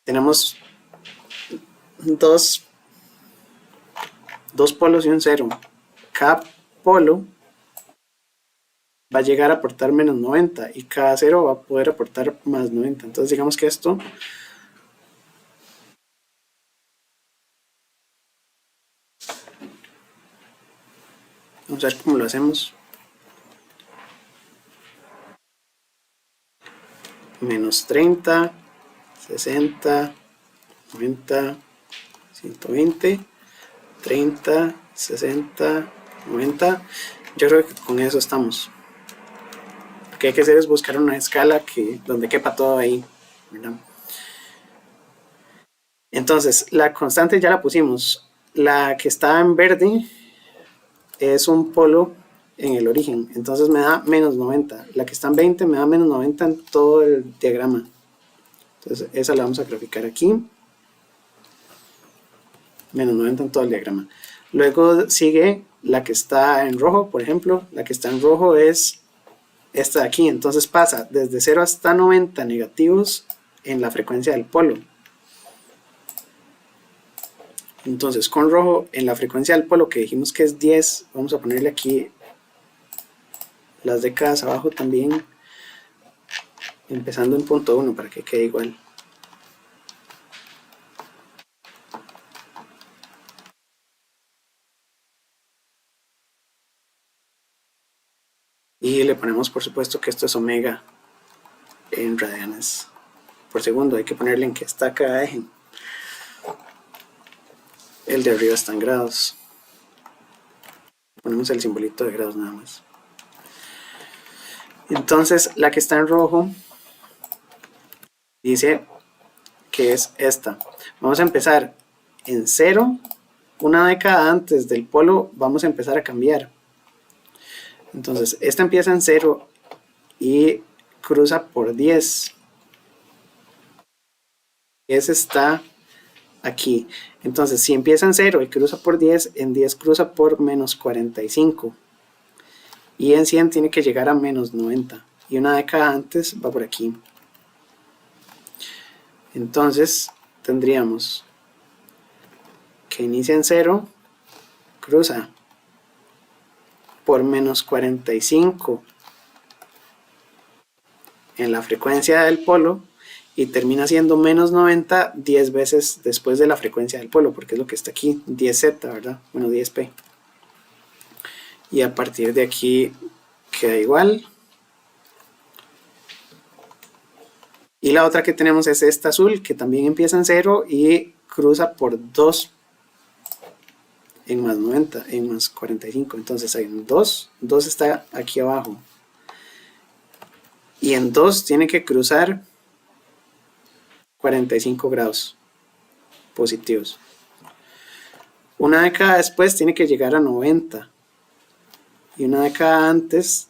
Tenemos dos polos y un 0. Cada polo va a llegar a aportar menos 90 y cada 0 va a poder aportar más 90. Entonces digamos que esto vamos a ver cómo lo hacemos. Menos 30, 60, 90, 120, 30, 60, 90. Yo creo que con eso estamos. Lo que hay que hacer es buscar una escala donde quepa todo ahí, ¿verdad? Entonces, la constante ya la pusimos. La que está en verde es un polo en el origen, entonces me da menos 90. La que está en 20 me da menos 90 en todo el diagrama. Entonces esa la vamos a graficar aquí. Menos 90 en todo el diagrama. Luego sigue la que está en rojo, por ejemplo. La que está en rojo es esta de aquí. Entonces pasa desde 0 hasta 90 negativos en la frecuencia del polo. Entonces con rojo en la frecuencia del polo que dijimos que es 10, vamos a ponerle aquí las décadas abajo también, empezando en punto 1 para que quede igual. Y le ponemos por supuesto que esto es omega en radianes por segundo. Hay que ponerle en que está cada eje. El de arriba está en grados. Ponemos el simbolito de grados nada más. Entonces la que está en rojo dice que es esta. Vamos a empezar en 0. Una década antes del polo vamos a empezar a cambiar. Entonces esta empieza en 0 y cruza por 10. Ese está aquí. Entonces si empieza en 0 y cruza por 10, en 10 cruza por menos 45. Y en 100 tiene que llegar a menos 90. Y una década antes va por aquí. Entonces tendríamos que inicia en 0, cruza por menos 45 en la frecuencia del polo y termina siendo menos 90 10 veces después de la frecuencia del polo, porque es lo que está aquí, 10z, ¿verdad? Bueno, 10p. Y a partir de aquí queda igual. Y la otra que tenemos es esta azul, que también empieza en 0 y cruza por 2 en más 90, en más 45. Entonces hay un 2 está aquí abajo. Y en 2 tiene que cruzar 45 grados positivos. Una década después tiene que llegar a 90. Y una década antes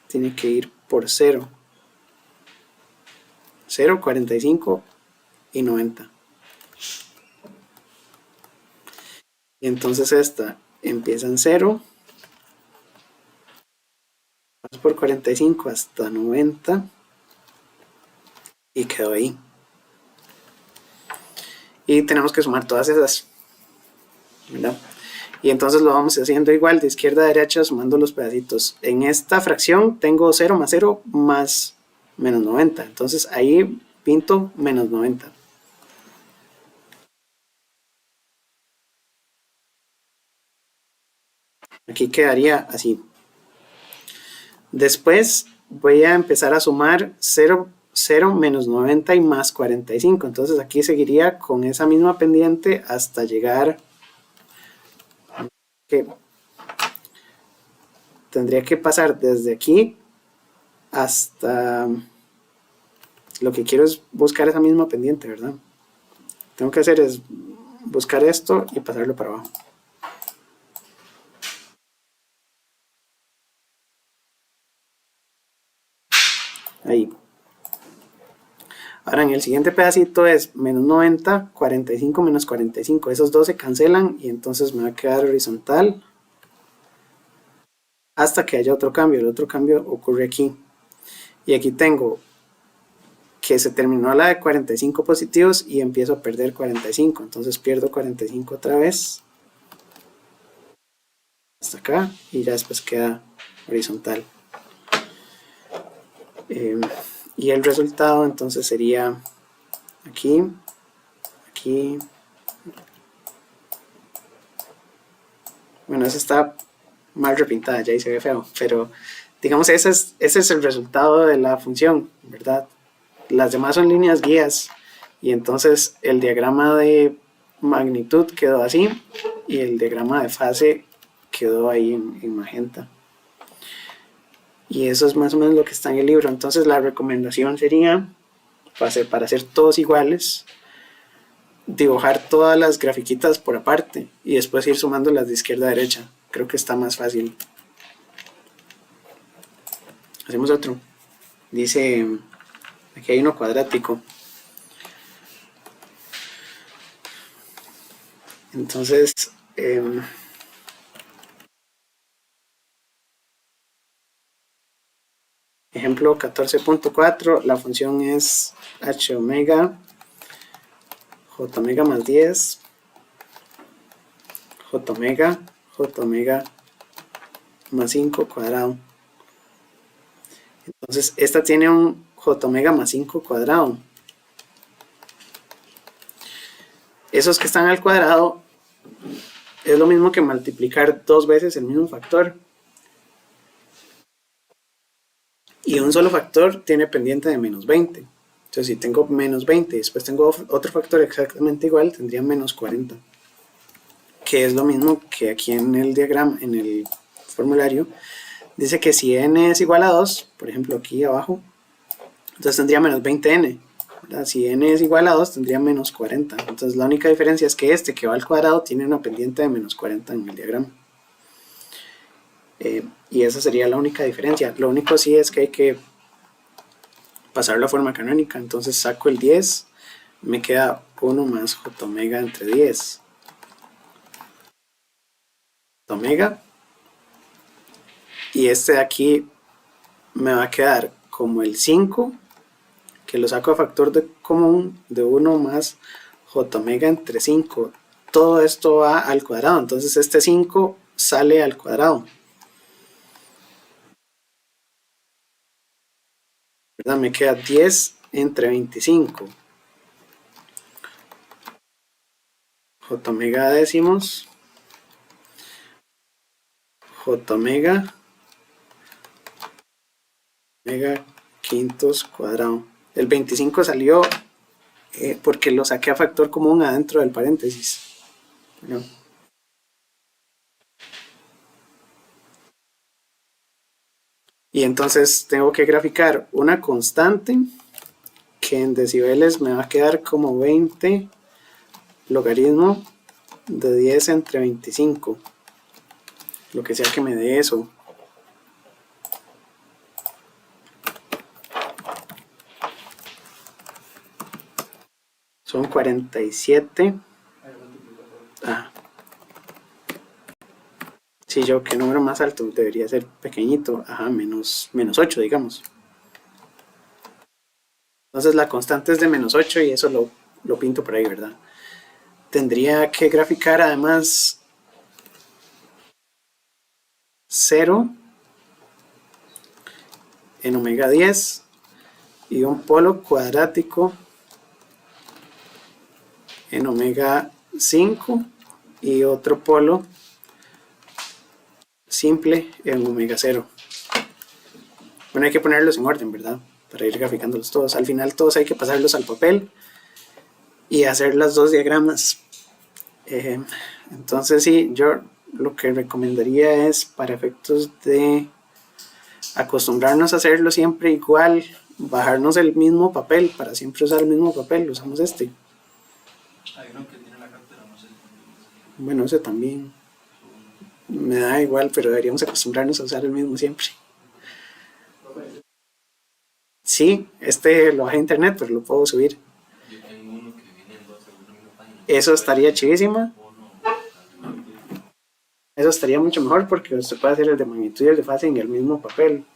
tiene que ir por 0. 0, 45 y 90. Y entonces esta empieza en 0, pasa por 45 hasta 90 y quedó ahí. Y tenemos que sumar todas esas, ¿verdad? Y entonces lo vamos haciendo igual de izquierda a derecha sumando los pedacitos. En esta fracción tengo 0 más 0 más menos 90. Entonces ahí pinto menos 90. Aquí quedaría así. Después voy a empezar a sumar 0, 0 menos 90 y más 45. Entonces aquí seguiría con esa misma pendiente hasta llegar... Tendría que pasar desde aquí hasta... Lo que quiero es buscar esa misma pendiente, ¿verdad? Tengo que hacer es buscar esto y pasarlo para abajo. Ahí. Ahora en el siguiente pedacito es menos 90, 45 menos 45. Esos dos se cancelan y entonces me va a quedar horizontal hasta que haya otro cambio. El otro cambio ocurre aquí. Y aquí tengo que se terminó la de 45 positivos y empiezo a perder 45. Entonces pierdo 45 otra vez. Hasta acá y ya después queda horizontal. Y el resultado entonces sería aquí, aquí. Bueno, esa está mal repintada, ya ahí se ve feo, pero digamos ese es el resultado de la función, ¿verdad? Las demás son líneas guías y entonces el diagrama de magnitud quedó así y el diagrama de fase quedó ahí en magenta. Y eso es más o menos lo que está en el libro. Entonces la recomendación sería, para hacer todos iguales, dibujar todas las grafiquitas por aparte y después ir sumando las de izquierda a derecha. Creo que está más fácil. Hacemos otro. Dice, aquí hay uno cuadrático. Entonces, ejemplo 14.4, la función es h omega, j omega más 10, j omega más 5 cuadrado. Entonces esta tiene un j omega más 5 cuadrado. Esos que están al cuadrado es lo mismo que multiplicar dos veces el mismo factor. Y un solo factor tiene pendiente de menos 20. Entonces si tengo menos 20 y después tengo otro factor exactamente igual, tendría menos 40. Que es lo mismo que aquí en el diagrama, en el formulario, dice que si n es igual a 2, por ejemplo aquí abajo, entonces tendría menos 20n. ¿verdad? Si n es igual a 2, tendría menos 40. Entonces la única diferencia es que este que va al cuadrado tiene una pendiente de menos 40 en el diagrama. Y esa sería la única diferencia. Lo único sí es que hay que pasar la forma canónica. Entonces saco el 10, me queda 1 más j omega entre 10. Omega. Y este de aquí me va a quedar como el 5, que lo saco a factor de común de 1 más j omega entre 5. Todo esto va al cuadrado. Entonces este 5 sale al cuadrado. ¿verdad? Me queda 10 entre 25. J omega décimos. J omega quintos cuadrado. El 25 salió porque lo saqué a factor común adentro del paréntesis. ¿No? Y entonces tengo que graficar una constante que en decibeles me va a quedar como 20 logaritmo de 10 entre 25. Lo que sea que me dé eso. Son 47. Ah. Sí, yo, ¿qué número más alto? Debería ser pequeñito. Ajá, menos 8, digamos. Entonces la constante es de menos 8 y eso lo pinto por ahí, ¿verdad? Tendría que graficar además 0 en omega 10 y un polo cuadrático en omega 5 y otro polo simple en omega 0. Bueno, hay que ponerlos en orden, ¿verdad? Para ir graficándolos todos. Al final todos hay que pasarlos al papel y hacer las dos diagramas. Entonces sí, yo lo que recomendaría es, para efectos de acostumbrarnos a hacerlo siempre igual, bajarnos el mismo papel, para siempre usar el mismo papel, usamos este. Hay uno que tiene la cartera, no sé. Bueno, ese también me da igual, pero deberíamos acostumbrarnos a usar el mismo siempre. Sí, este lo bajé a internet, pero lo puedo subir. Yo tengo uno que viene en dos en una misma página. Eso estaría chivísima. Eso estaría mucho mejor porque usted puede hacer el de magnitud y el de fase en el mismo papel.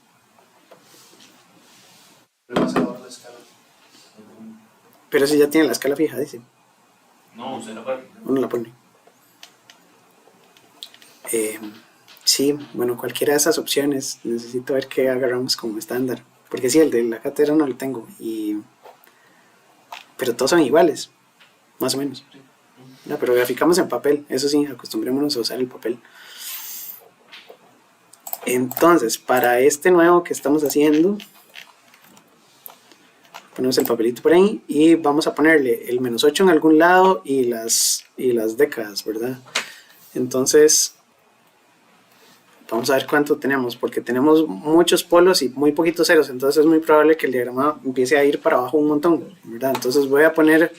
Pero vas a bajar la escala. Pero si ya tiene la escala fija, dice. No, usted la parte. Uno la pone. Sí, bueno, cualquiera de esas opciones. Necesito ver qué agarramos como estándar. Porque sí, el de la cátedra no lo tengo. Pero todos son iguales, más o menos. No, pero graficamos en papel. Eso sí, acostumbrémonos a usar el papel. Entonces, para este nuevo que estamos haciendo, ponemos el papelito por ahí y vamos a ponerle el menos 8 en algún lado y las décadas, ¿verdad? Entonces, vamos a ver cuánto tenemos, porque tenemos muchos polos y muy poquitos ceros, entonces es muy probable que el diagrama empiece a ir para abajo un montón, ¿verdad? Entonces voy a poner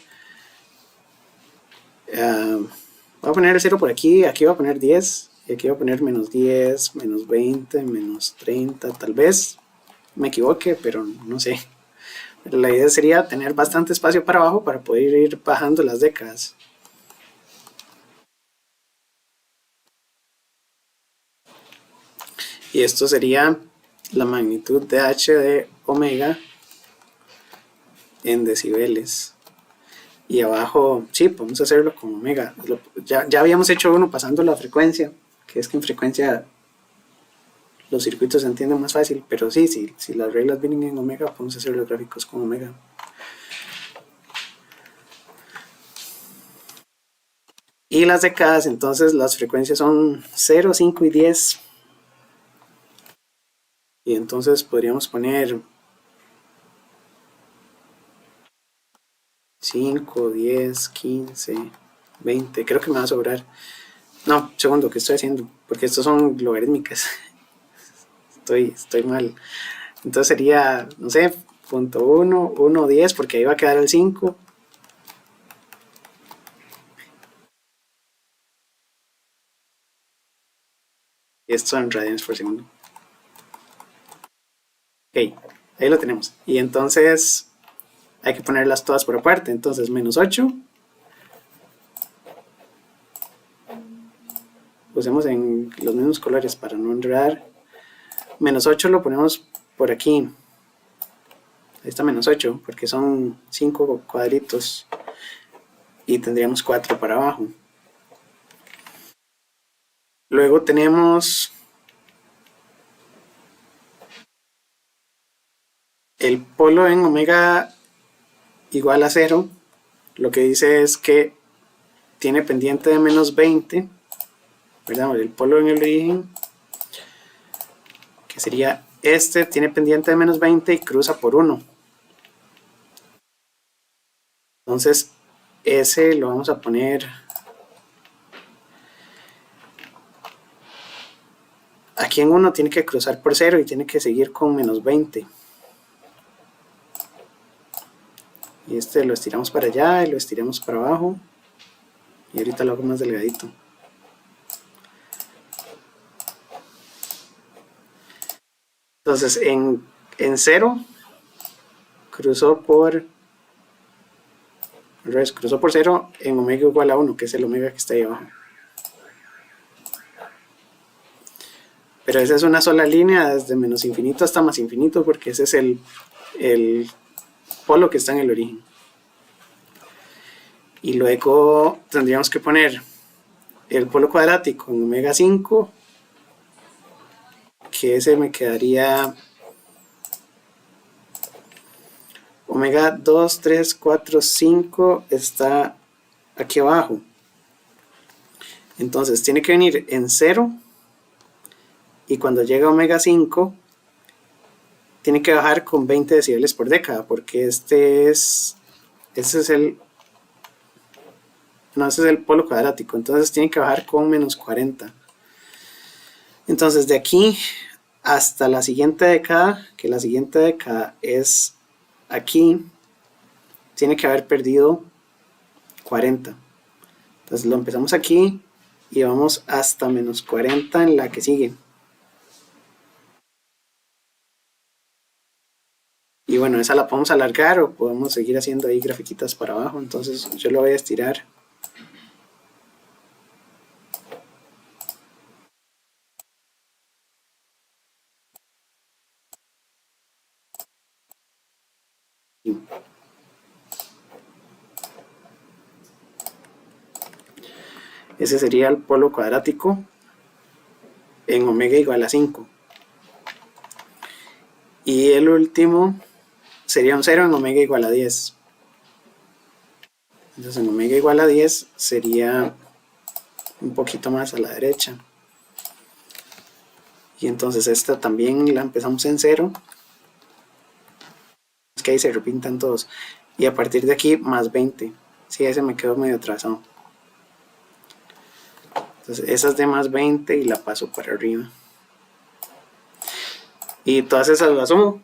el 0 por aquí, aquí voy a poner 10, y aquí voy a poner menos 10, menos 20, menos 30, tal vez me equivoque, pero no sé. La idea sería tener bastante espacio para abajo para poder ir bajando las décadas. Y esto sería la magnitud de h de omega en decibeles. Y abajo, sí, podemos hacerlo con omega. Ya habíamos hecho uno pasando la frecuencia, que es que en frecuencia los circuitos se entienden más fácil, pero sí, si las reglas vienen en omega, podemos hacer los gráficos con omega. Y las décadas, entonces las frecuencias son 0, 5 y 10. Y entonces podríamos poner 5, 10, 15, 20. Creo que me va a sobrar. No, segundo, ¿qué estoy haciendo? Porque estos son logarítmicas. Estoy mal. Entonces sería, no sé, punto 1, 1, 10, porque ahí va a quedar el 5. Y esto en radianes por segundo. Ok, ahí lo tenemos. Y entonces hay que ponerlas todas por aparte. Entonces menos 8. Usemos en los mismos colores para no enredar. Menos 8 lo ponemos por aquí. Ahí está menos 8, porque son 5 cuadritos. Y tendríamos 4 para abajo. Luego tenemos el polo en omega igual a 0, lo que dice es que tiene pendiente de menos 20, ¿verdad? El polo en el origen, que sería este, tiene pendiente de menos 20 y cruza por 1. Entonces, ese lo vamos a poner aquí en 1, tiene que cruzar por 0 y tiene que seguir con menos 20. Y este lo estiramos para allá y lo estiramos para abajo. Y ahorita lo hago más delgadito. Entonces en 0 cruzó por 0 en omega igual a 1, que es el omega que está ahí abajo. Pero esa es una sola línea desde menos infinito hasta más infinito, porque ese es el polo que está en el origen. Y luego tendríamos que poner el polo cuadrático en omega 5, que ese me quedaría omega 2, 3, 4, 5 está aquí abajo. Entonces tiene que venir en 0 y cuando llega a omega 5 tiene que bajar con 20 decibeles por década, porque ese es el polo cuadrático, entonces tiene que bajar con menos 40. Entonces de aquí hasta la siguiente década, que la siguiente década es aquí, tiene que haber perdido 40. Entonces lo empezamos aquí y vamos hasta menos 40 en la que sigue. Y bueno, esa la podemos alargar o podemos seguir haciendo ahí grafiquitas para abajo. Entonces yo lo voy a estirar. Ese sería el polo cuadrático en omega igual a 5. Y el último sería un 0 en omega igual a 10. Entonces en omega igual a 10 sería un poquito más a la derecha. Y entonces esta también la empezamos en 0. Es que ahí se repintan todos. Y a partir de aquí más 20. Sí, ese me quedó medio trazado. Entonces esa es de más 20 y la paso para arriba. Y todas esas las sumo.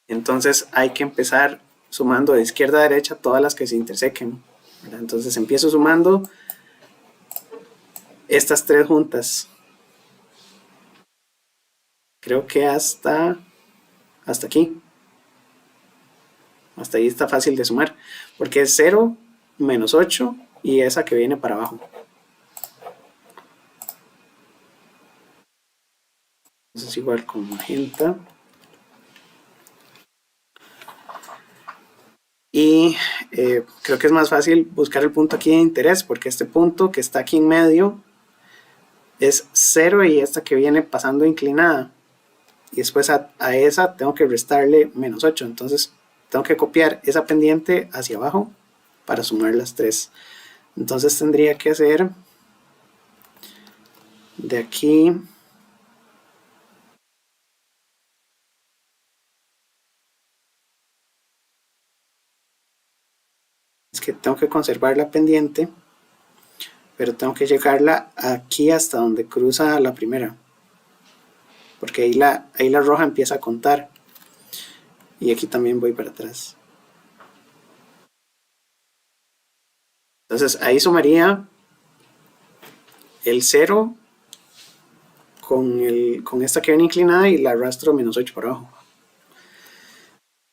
Entonces hay que empezar sumando de izquierda a derecha todas las que se intersequen, ¿verdad? Entonces empiezo sumando estas 3 juntas. Creo que hasta aquí. Hasta ahí está fácil de sumar. Porque es 0, menos 8 y esa que viene para abajo. Entonces igual con magenta. Y creo que es más fácil buscar el punto aquí de interés, porque este punto que está aquí en medio es 0 y esta que viene pasando inclinada. Y después a esa tengo que restarle menos 8. Entonces tengo que copiar esa pendiente hacia abajo para sumar las 3. Entonces tendría que hacer de aquí es que tengo que conservar la pendiente, pero tengo que llegarla aquí hasta donde cruza la primera, porque ahí la roja empieza a contar y aquí también voy para atrás. Entonces ahí sumaría el 0 con esta que viene inclinada y la arrastro menos 8 por abajo.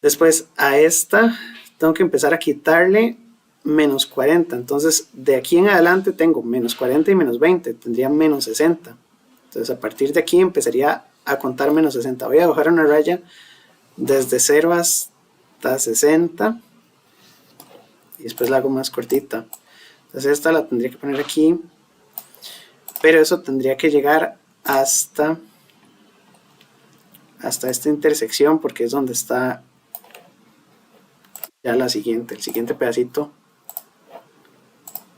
Después a esta tengo que empezar a quitarle menos 40. Entonces de aquí en adelante tengo menos 40 y menos 20. Tendría menos 60. Entonces a partir de aquí empezaría a contar menos 60. Voy a dibujar una raya desde 0 hasta 60. Y después la hago más cortita. Entonces esta la tendría que poner aquí. Pero eso tendría que llegar hasta hasta esta intersección, porque es donde está ya el siguiente pedacito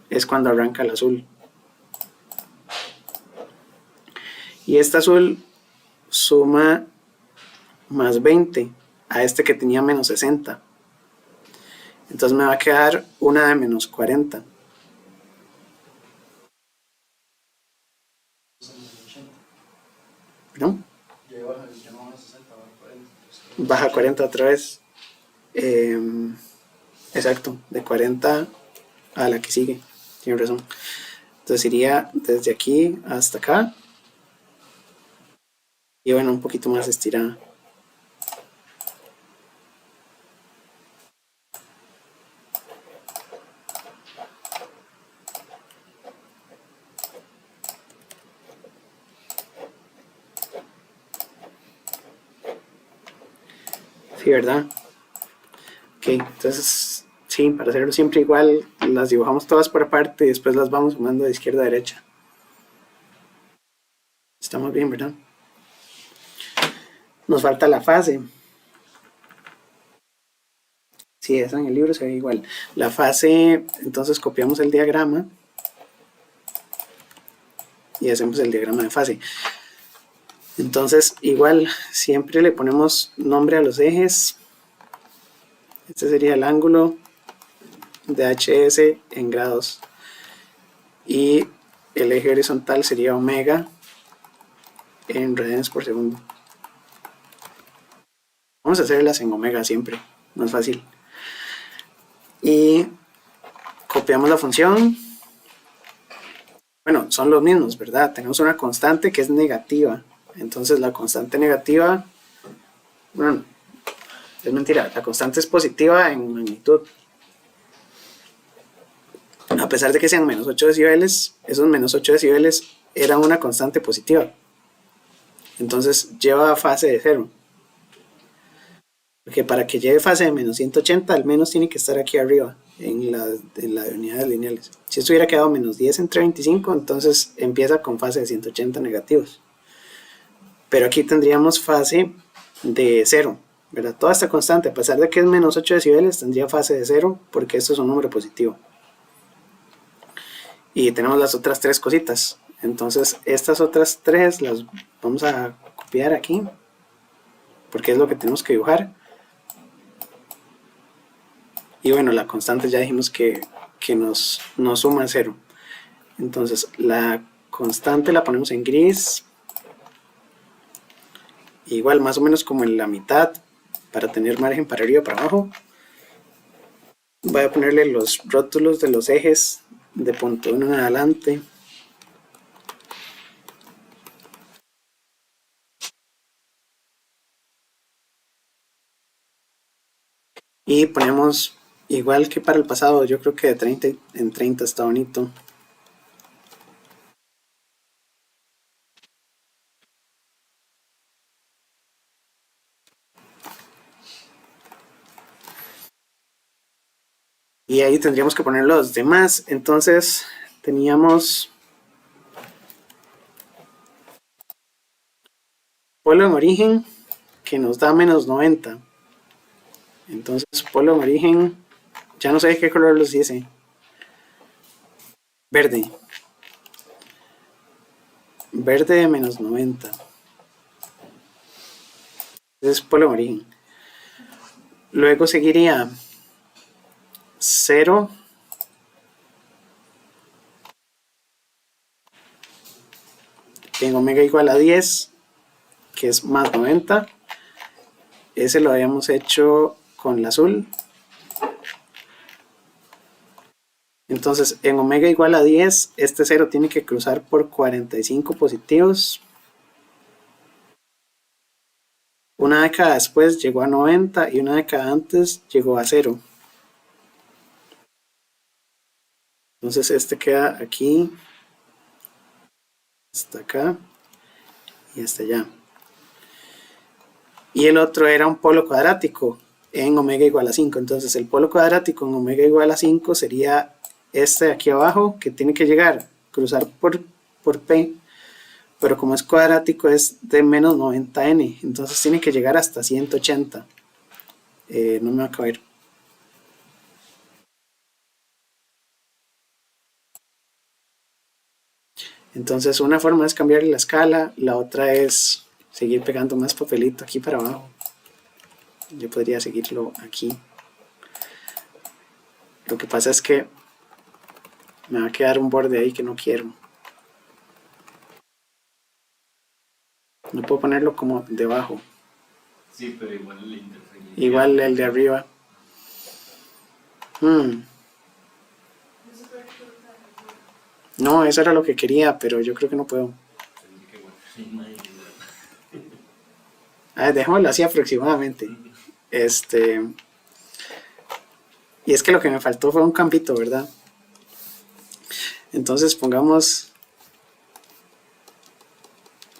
es cuando arranca el azul. Y este azul suma más 20 a este que tenía menos 60. Entonces me va a quedar una de menos 40. ¿No? Ya no van a 60, van a 40. Baja 40 otra vez. Exacto, de 40 a la que sigue. Tiene razón. Entonces iría desde aquí hasta acá. Y bueno, un poquito más estirada. Sí, ¿verdad? Ok, entonces, sí, para hacerlo siempre igual, las dibujamos todas por aparte y después las vamos sumando de izquierda a derecha. Estamos bien, ¿verdad? Nos falta la fase. Sí, esa en el libro se ve igual. La fase, entonces copiamos el diagrama y hacemos el diagrama de fase. Entonces, igual, siempre le ponemos nombre a los ejes. Este sería el ángulo de HS en grados. Y el eje horizontal sería omega en radianes por segundo. Vamos a hacerlas en omega siempre, más fácil. Y copiamos la función. Bueno, son los mismos, ¿verdad? Tenemos una constante que es negativa. Entonces la constante negativa, bueno, es mentira, la constante es positiva en magnitud. A pesar de que sean menos 8 decibeles, esos menos 8 decibeles eran una constante positiva. Entonces lleva fase de 0. Porque para que lleve fase de menos 180, al menos tiene que estar aquí arriba, en la de unidades lineales. Si esto hubiera quedado menos 10 entre 25, entonces empieza con fase de 180 negativos. Pero aquí tendríamos fase de 0, ¿verdad? Toda esta constante, a pesar de que es menos 8 decibeles, tendría fase de 0 porque esto es un número positivo. Y tenemos las otras tres cositas. Entonces estas otras tres las vamos a copiar aquí, porque es lo que tenemos que dibujar. Y bueno, la constante ya dijimos que nos suma 0. Entonces la constante la ponemos en gris. Igual más o menos como en la mitad, para tener margen para arriba y para abajo. Voy a ponerle los rótulos de los ejes de punto 1 en adelante. Y ponemos, igual que para el pasado, yo creo que de 30 en 30 está bonito. Y ahí tendríamos que poner los demás. Entonces teníamos polo en origen que nos da menos 90. Entonces polo en origen, ya no sé qué color los dice. Verde. Verde de menos 90. Entonces polo en origen. Luego seguiría 0. En omega igual a 10, que es más 90. Ese lo habíamos hecho con el azul. Entonces en omega igual a 10, este 0 tiene que cruzar por 45 positivos. Una década después llegó a 90 y una década antes llegó a 0. Entonces este queda aquí, hasta acá y hasta allá. Y el otro era un polo cuadrático en omega igual a 5. Entonces el polo cuadrático en omega igual a 5 sería este de aquí abajo, que tiene que llegar, cruzar por P, pero como es cuadrático es de menos 90n, entonces tiene que llegar hasta 180. No me va a caber. Entonces una forma es cambiarle la escala, la otra es seguir pegando más papelito aquí para abajo. Yo podría seguirlo aquí. Lo que pasa es que me va a quedar un borde ahí que no quiero. No puedo ponerlo como debajo. Sí, pero igual le interfiere. Igual el de arriba. No, eso era lo que quería, pero yo creo que no puedo. Dejémoslo así aproximadamente. Y es que lo que me faltó fue un campito, ¿verdad? Entonces pongamos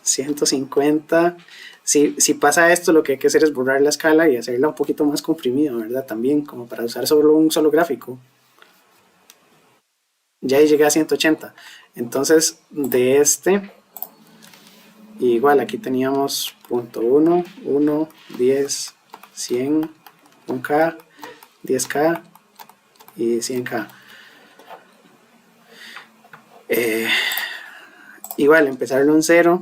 150. Si pasa esto, lo que hay que hacer es borrar la escala y hacerla un poquito más comprimida, ¿verdad? También, como para usar solo un solo gráfico. Ya ahí llegué a 180. Entonces, de este, igual aquí teníamos punto 1, 1, 10, 100, 1K, 10K y 100K. Igual, empezarlo en 0.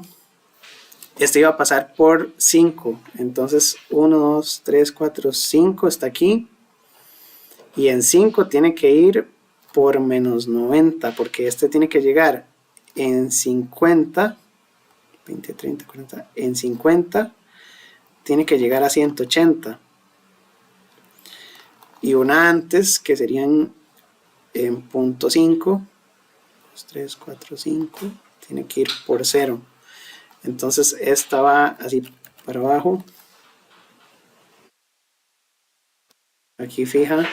Este iba a pasar por 5. Entonces, 1, 2, 3, 4, 5 está aquí. Y en 5 tiene que ir por menos 90, porque este tiene que llegar en 50, 20, 30, 40, en 50 tiene que llegar a 180. Y una antes, que serían en punto 5, 2, 3, 4, 5, tiene que ir por 0. Entonces esta va así para abajo, aquí fija,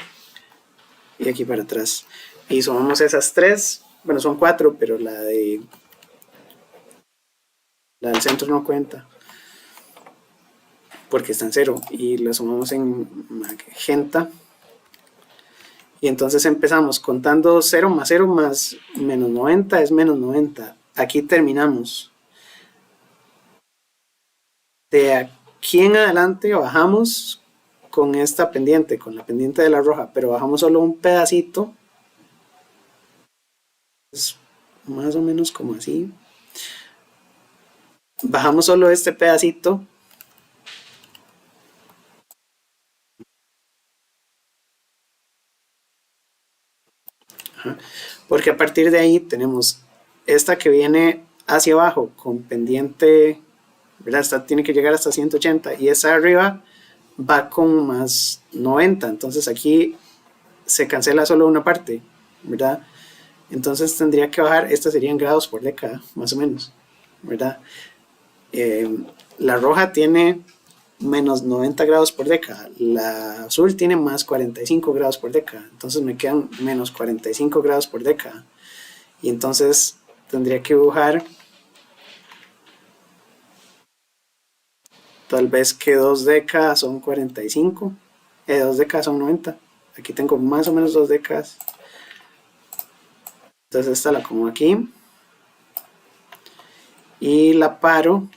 y aquí para atrás. Y sumamos esas 3, bueno son 4, pero la del centro no cuenta, porque está en 0, y la sumamos en magenta. Y entonces empezamos contando 0 más 0 más menos 90 es menos 90. Aquí terminamos. De aquí en adelante bajamos con esta pendiente, con la pendiente de la roja, pero bajamos solo un pedacito. Es más o menos como así. Bajamos solo este pedacito. Porque a partir de ahí tenemos esta que viene hacia abajo con pendiente, ¿verdad? Esta tiene que llegar hasta 180 y esta de arriba va con más 90, entonces aquí se cancela solo una parte, ¿verdad? Entonces tendría que bajar, esta sería en grados por década, más o menos, ¿verdad? La roja tiene menos 90 grados por década, la azul tiene más 45 grados por década, entonces me quedan menos 45 grados por década, y entonces tendría que dibujar tal vez que 2 décadas son 45, 2 décadas son 90, aquí tengo más o menos 2 décadas, entonces esta la como aquí, y la paro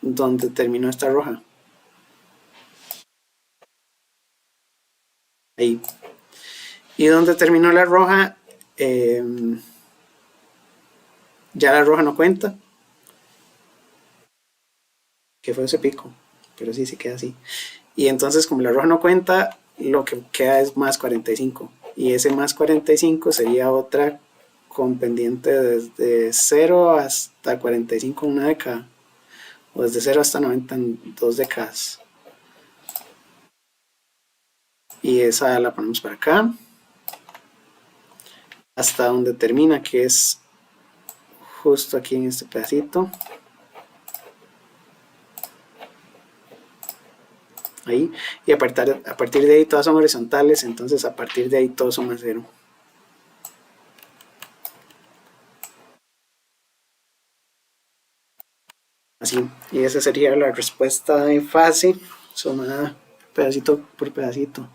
donde terminó esta roja. Ahí. Y donde terminó la roja, ya la roja no cuenta. Que fue ese pico. Pero sí, se queda así. Y entonces como la roja no cuenta, lo que queda es más 45. Y ese más 45 sería otra con pendiente desde 0 hasta 45 en una década. O desde 0 hasta 90 en 2 décadas. Y esa la ponemos para acá. Hasta donde termina, que es justo aquí en este pedacito. Ahí. Y a partir de ahí todas son horizontales, entonces a partir de ahí todos son a 0. Así, y esa sería la respuesta de fase sumada pedacito por pedacito.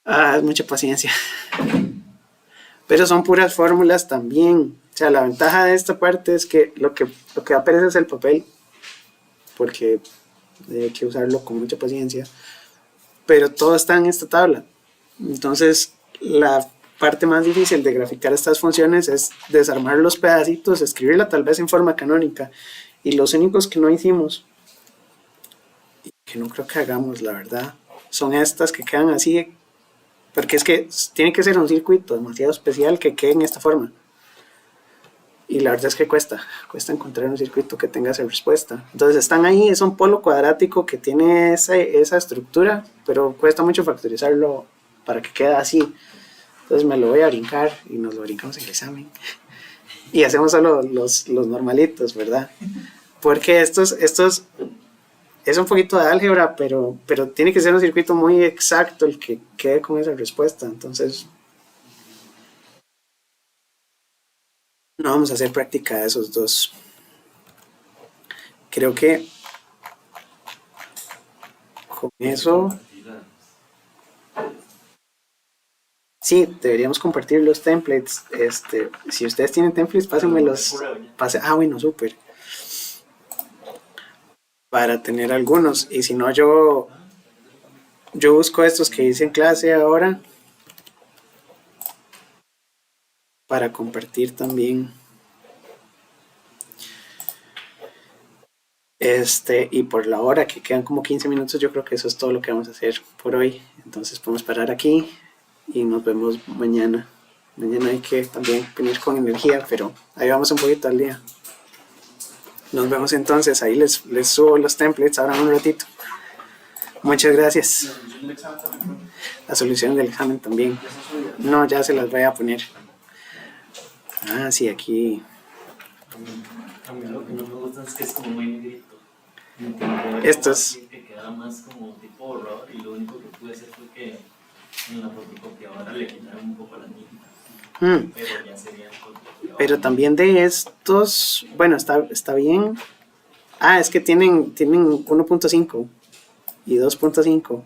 Es mucha paciencia. Pero son puras fórmulas también. O sea, la ventaja de esta parte es que lo que aparece es el papel, porque hay que usarlo con mucha paciencia, pero todo está en esta tabla. Entonces, la parte más difícil de graficar estas funciones es desarmar los pedacitos, escribirla tal vez en forma canónica, y los únicos que no hicimos, y que no creo que hagamos, la verdad, son estas que quedan así, porque es que tiene que ser un circuito demasiado especial que quede en esta forma. Y la verdad es que cuesta encontrar un circuito que tenga esa respuesta. Entonces están ahí, es un polo cuadrático que tiene esa estructura, pero cuesta mucho factorizarlo para que quede así. Entonces me lo voy a brincar y nos lo brincamos en el examen. Y hacemos solo los normalitos, ¿verdad? Porque estos es un poquito de álgebra, pero tiene que ser un circuito muy exacto el que quede con esa respuesta. Entonces no vamos a hacer práctica de esos dos. Creo que con eso sí, deberíamos compartir los templates. Si ustedes tienen templates, pásenmelos. Bueno, súper. Para tener algunos. Y si no, yo busco estos que hice en clase ahora para compartir también. Y por la hora, que quedan como 15 minutos, yo creo que eso es todo lo que vamos a hacer por hoy. Entonces podemos parar aquí y nos vemos mañana. Mañana hay que también venir con energía, pero ahí vamos un poquito al día. Nos vemos entonces, ahí les subo los templates ahora un ratito. Muchas gracias. La solución del examen también. No, ya se las voy a poner. Sí, aquí. A mí lo que no me gusta es que es como muy negrito. Estos. Que queda más como tipo borrador y lo único que pude hacer fue que en la fotocopiadora le quitaron un poco la tinta. Pero ya sería fotocopiadora. Pero también de estos, bueno, está bien. Es que tienen 1.5 y 2.5.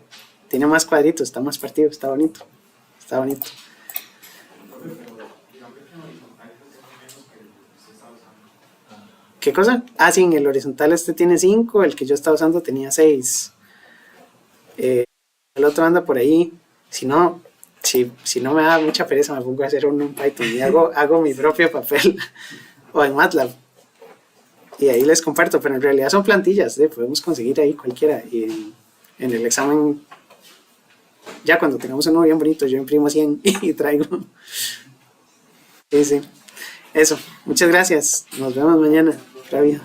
Tiene más cuadritos, está más partido, está bonito. Está bonito. ¿Qué cosa? Sí, en el horizontal tiene 5, el que yo estaba usando tenía 6. El otro anda por ahí. Si no me da mucha pereza, me pongo a hacer uno en Python y hago mi propio papel o en MATLAB. Y ahí les comparto, pero en realidad son plantillas, podemos conseguir ahí cualquiera. Y en el examen, ya cuando tengamos uno bien bonito, yo imprimo 100 y traigo. Sí. Eso. Muchas gracias. Nos vemos mañana. Rabia.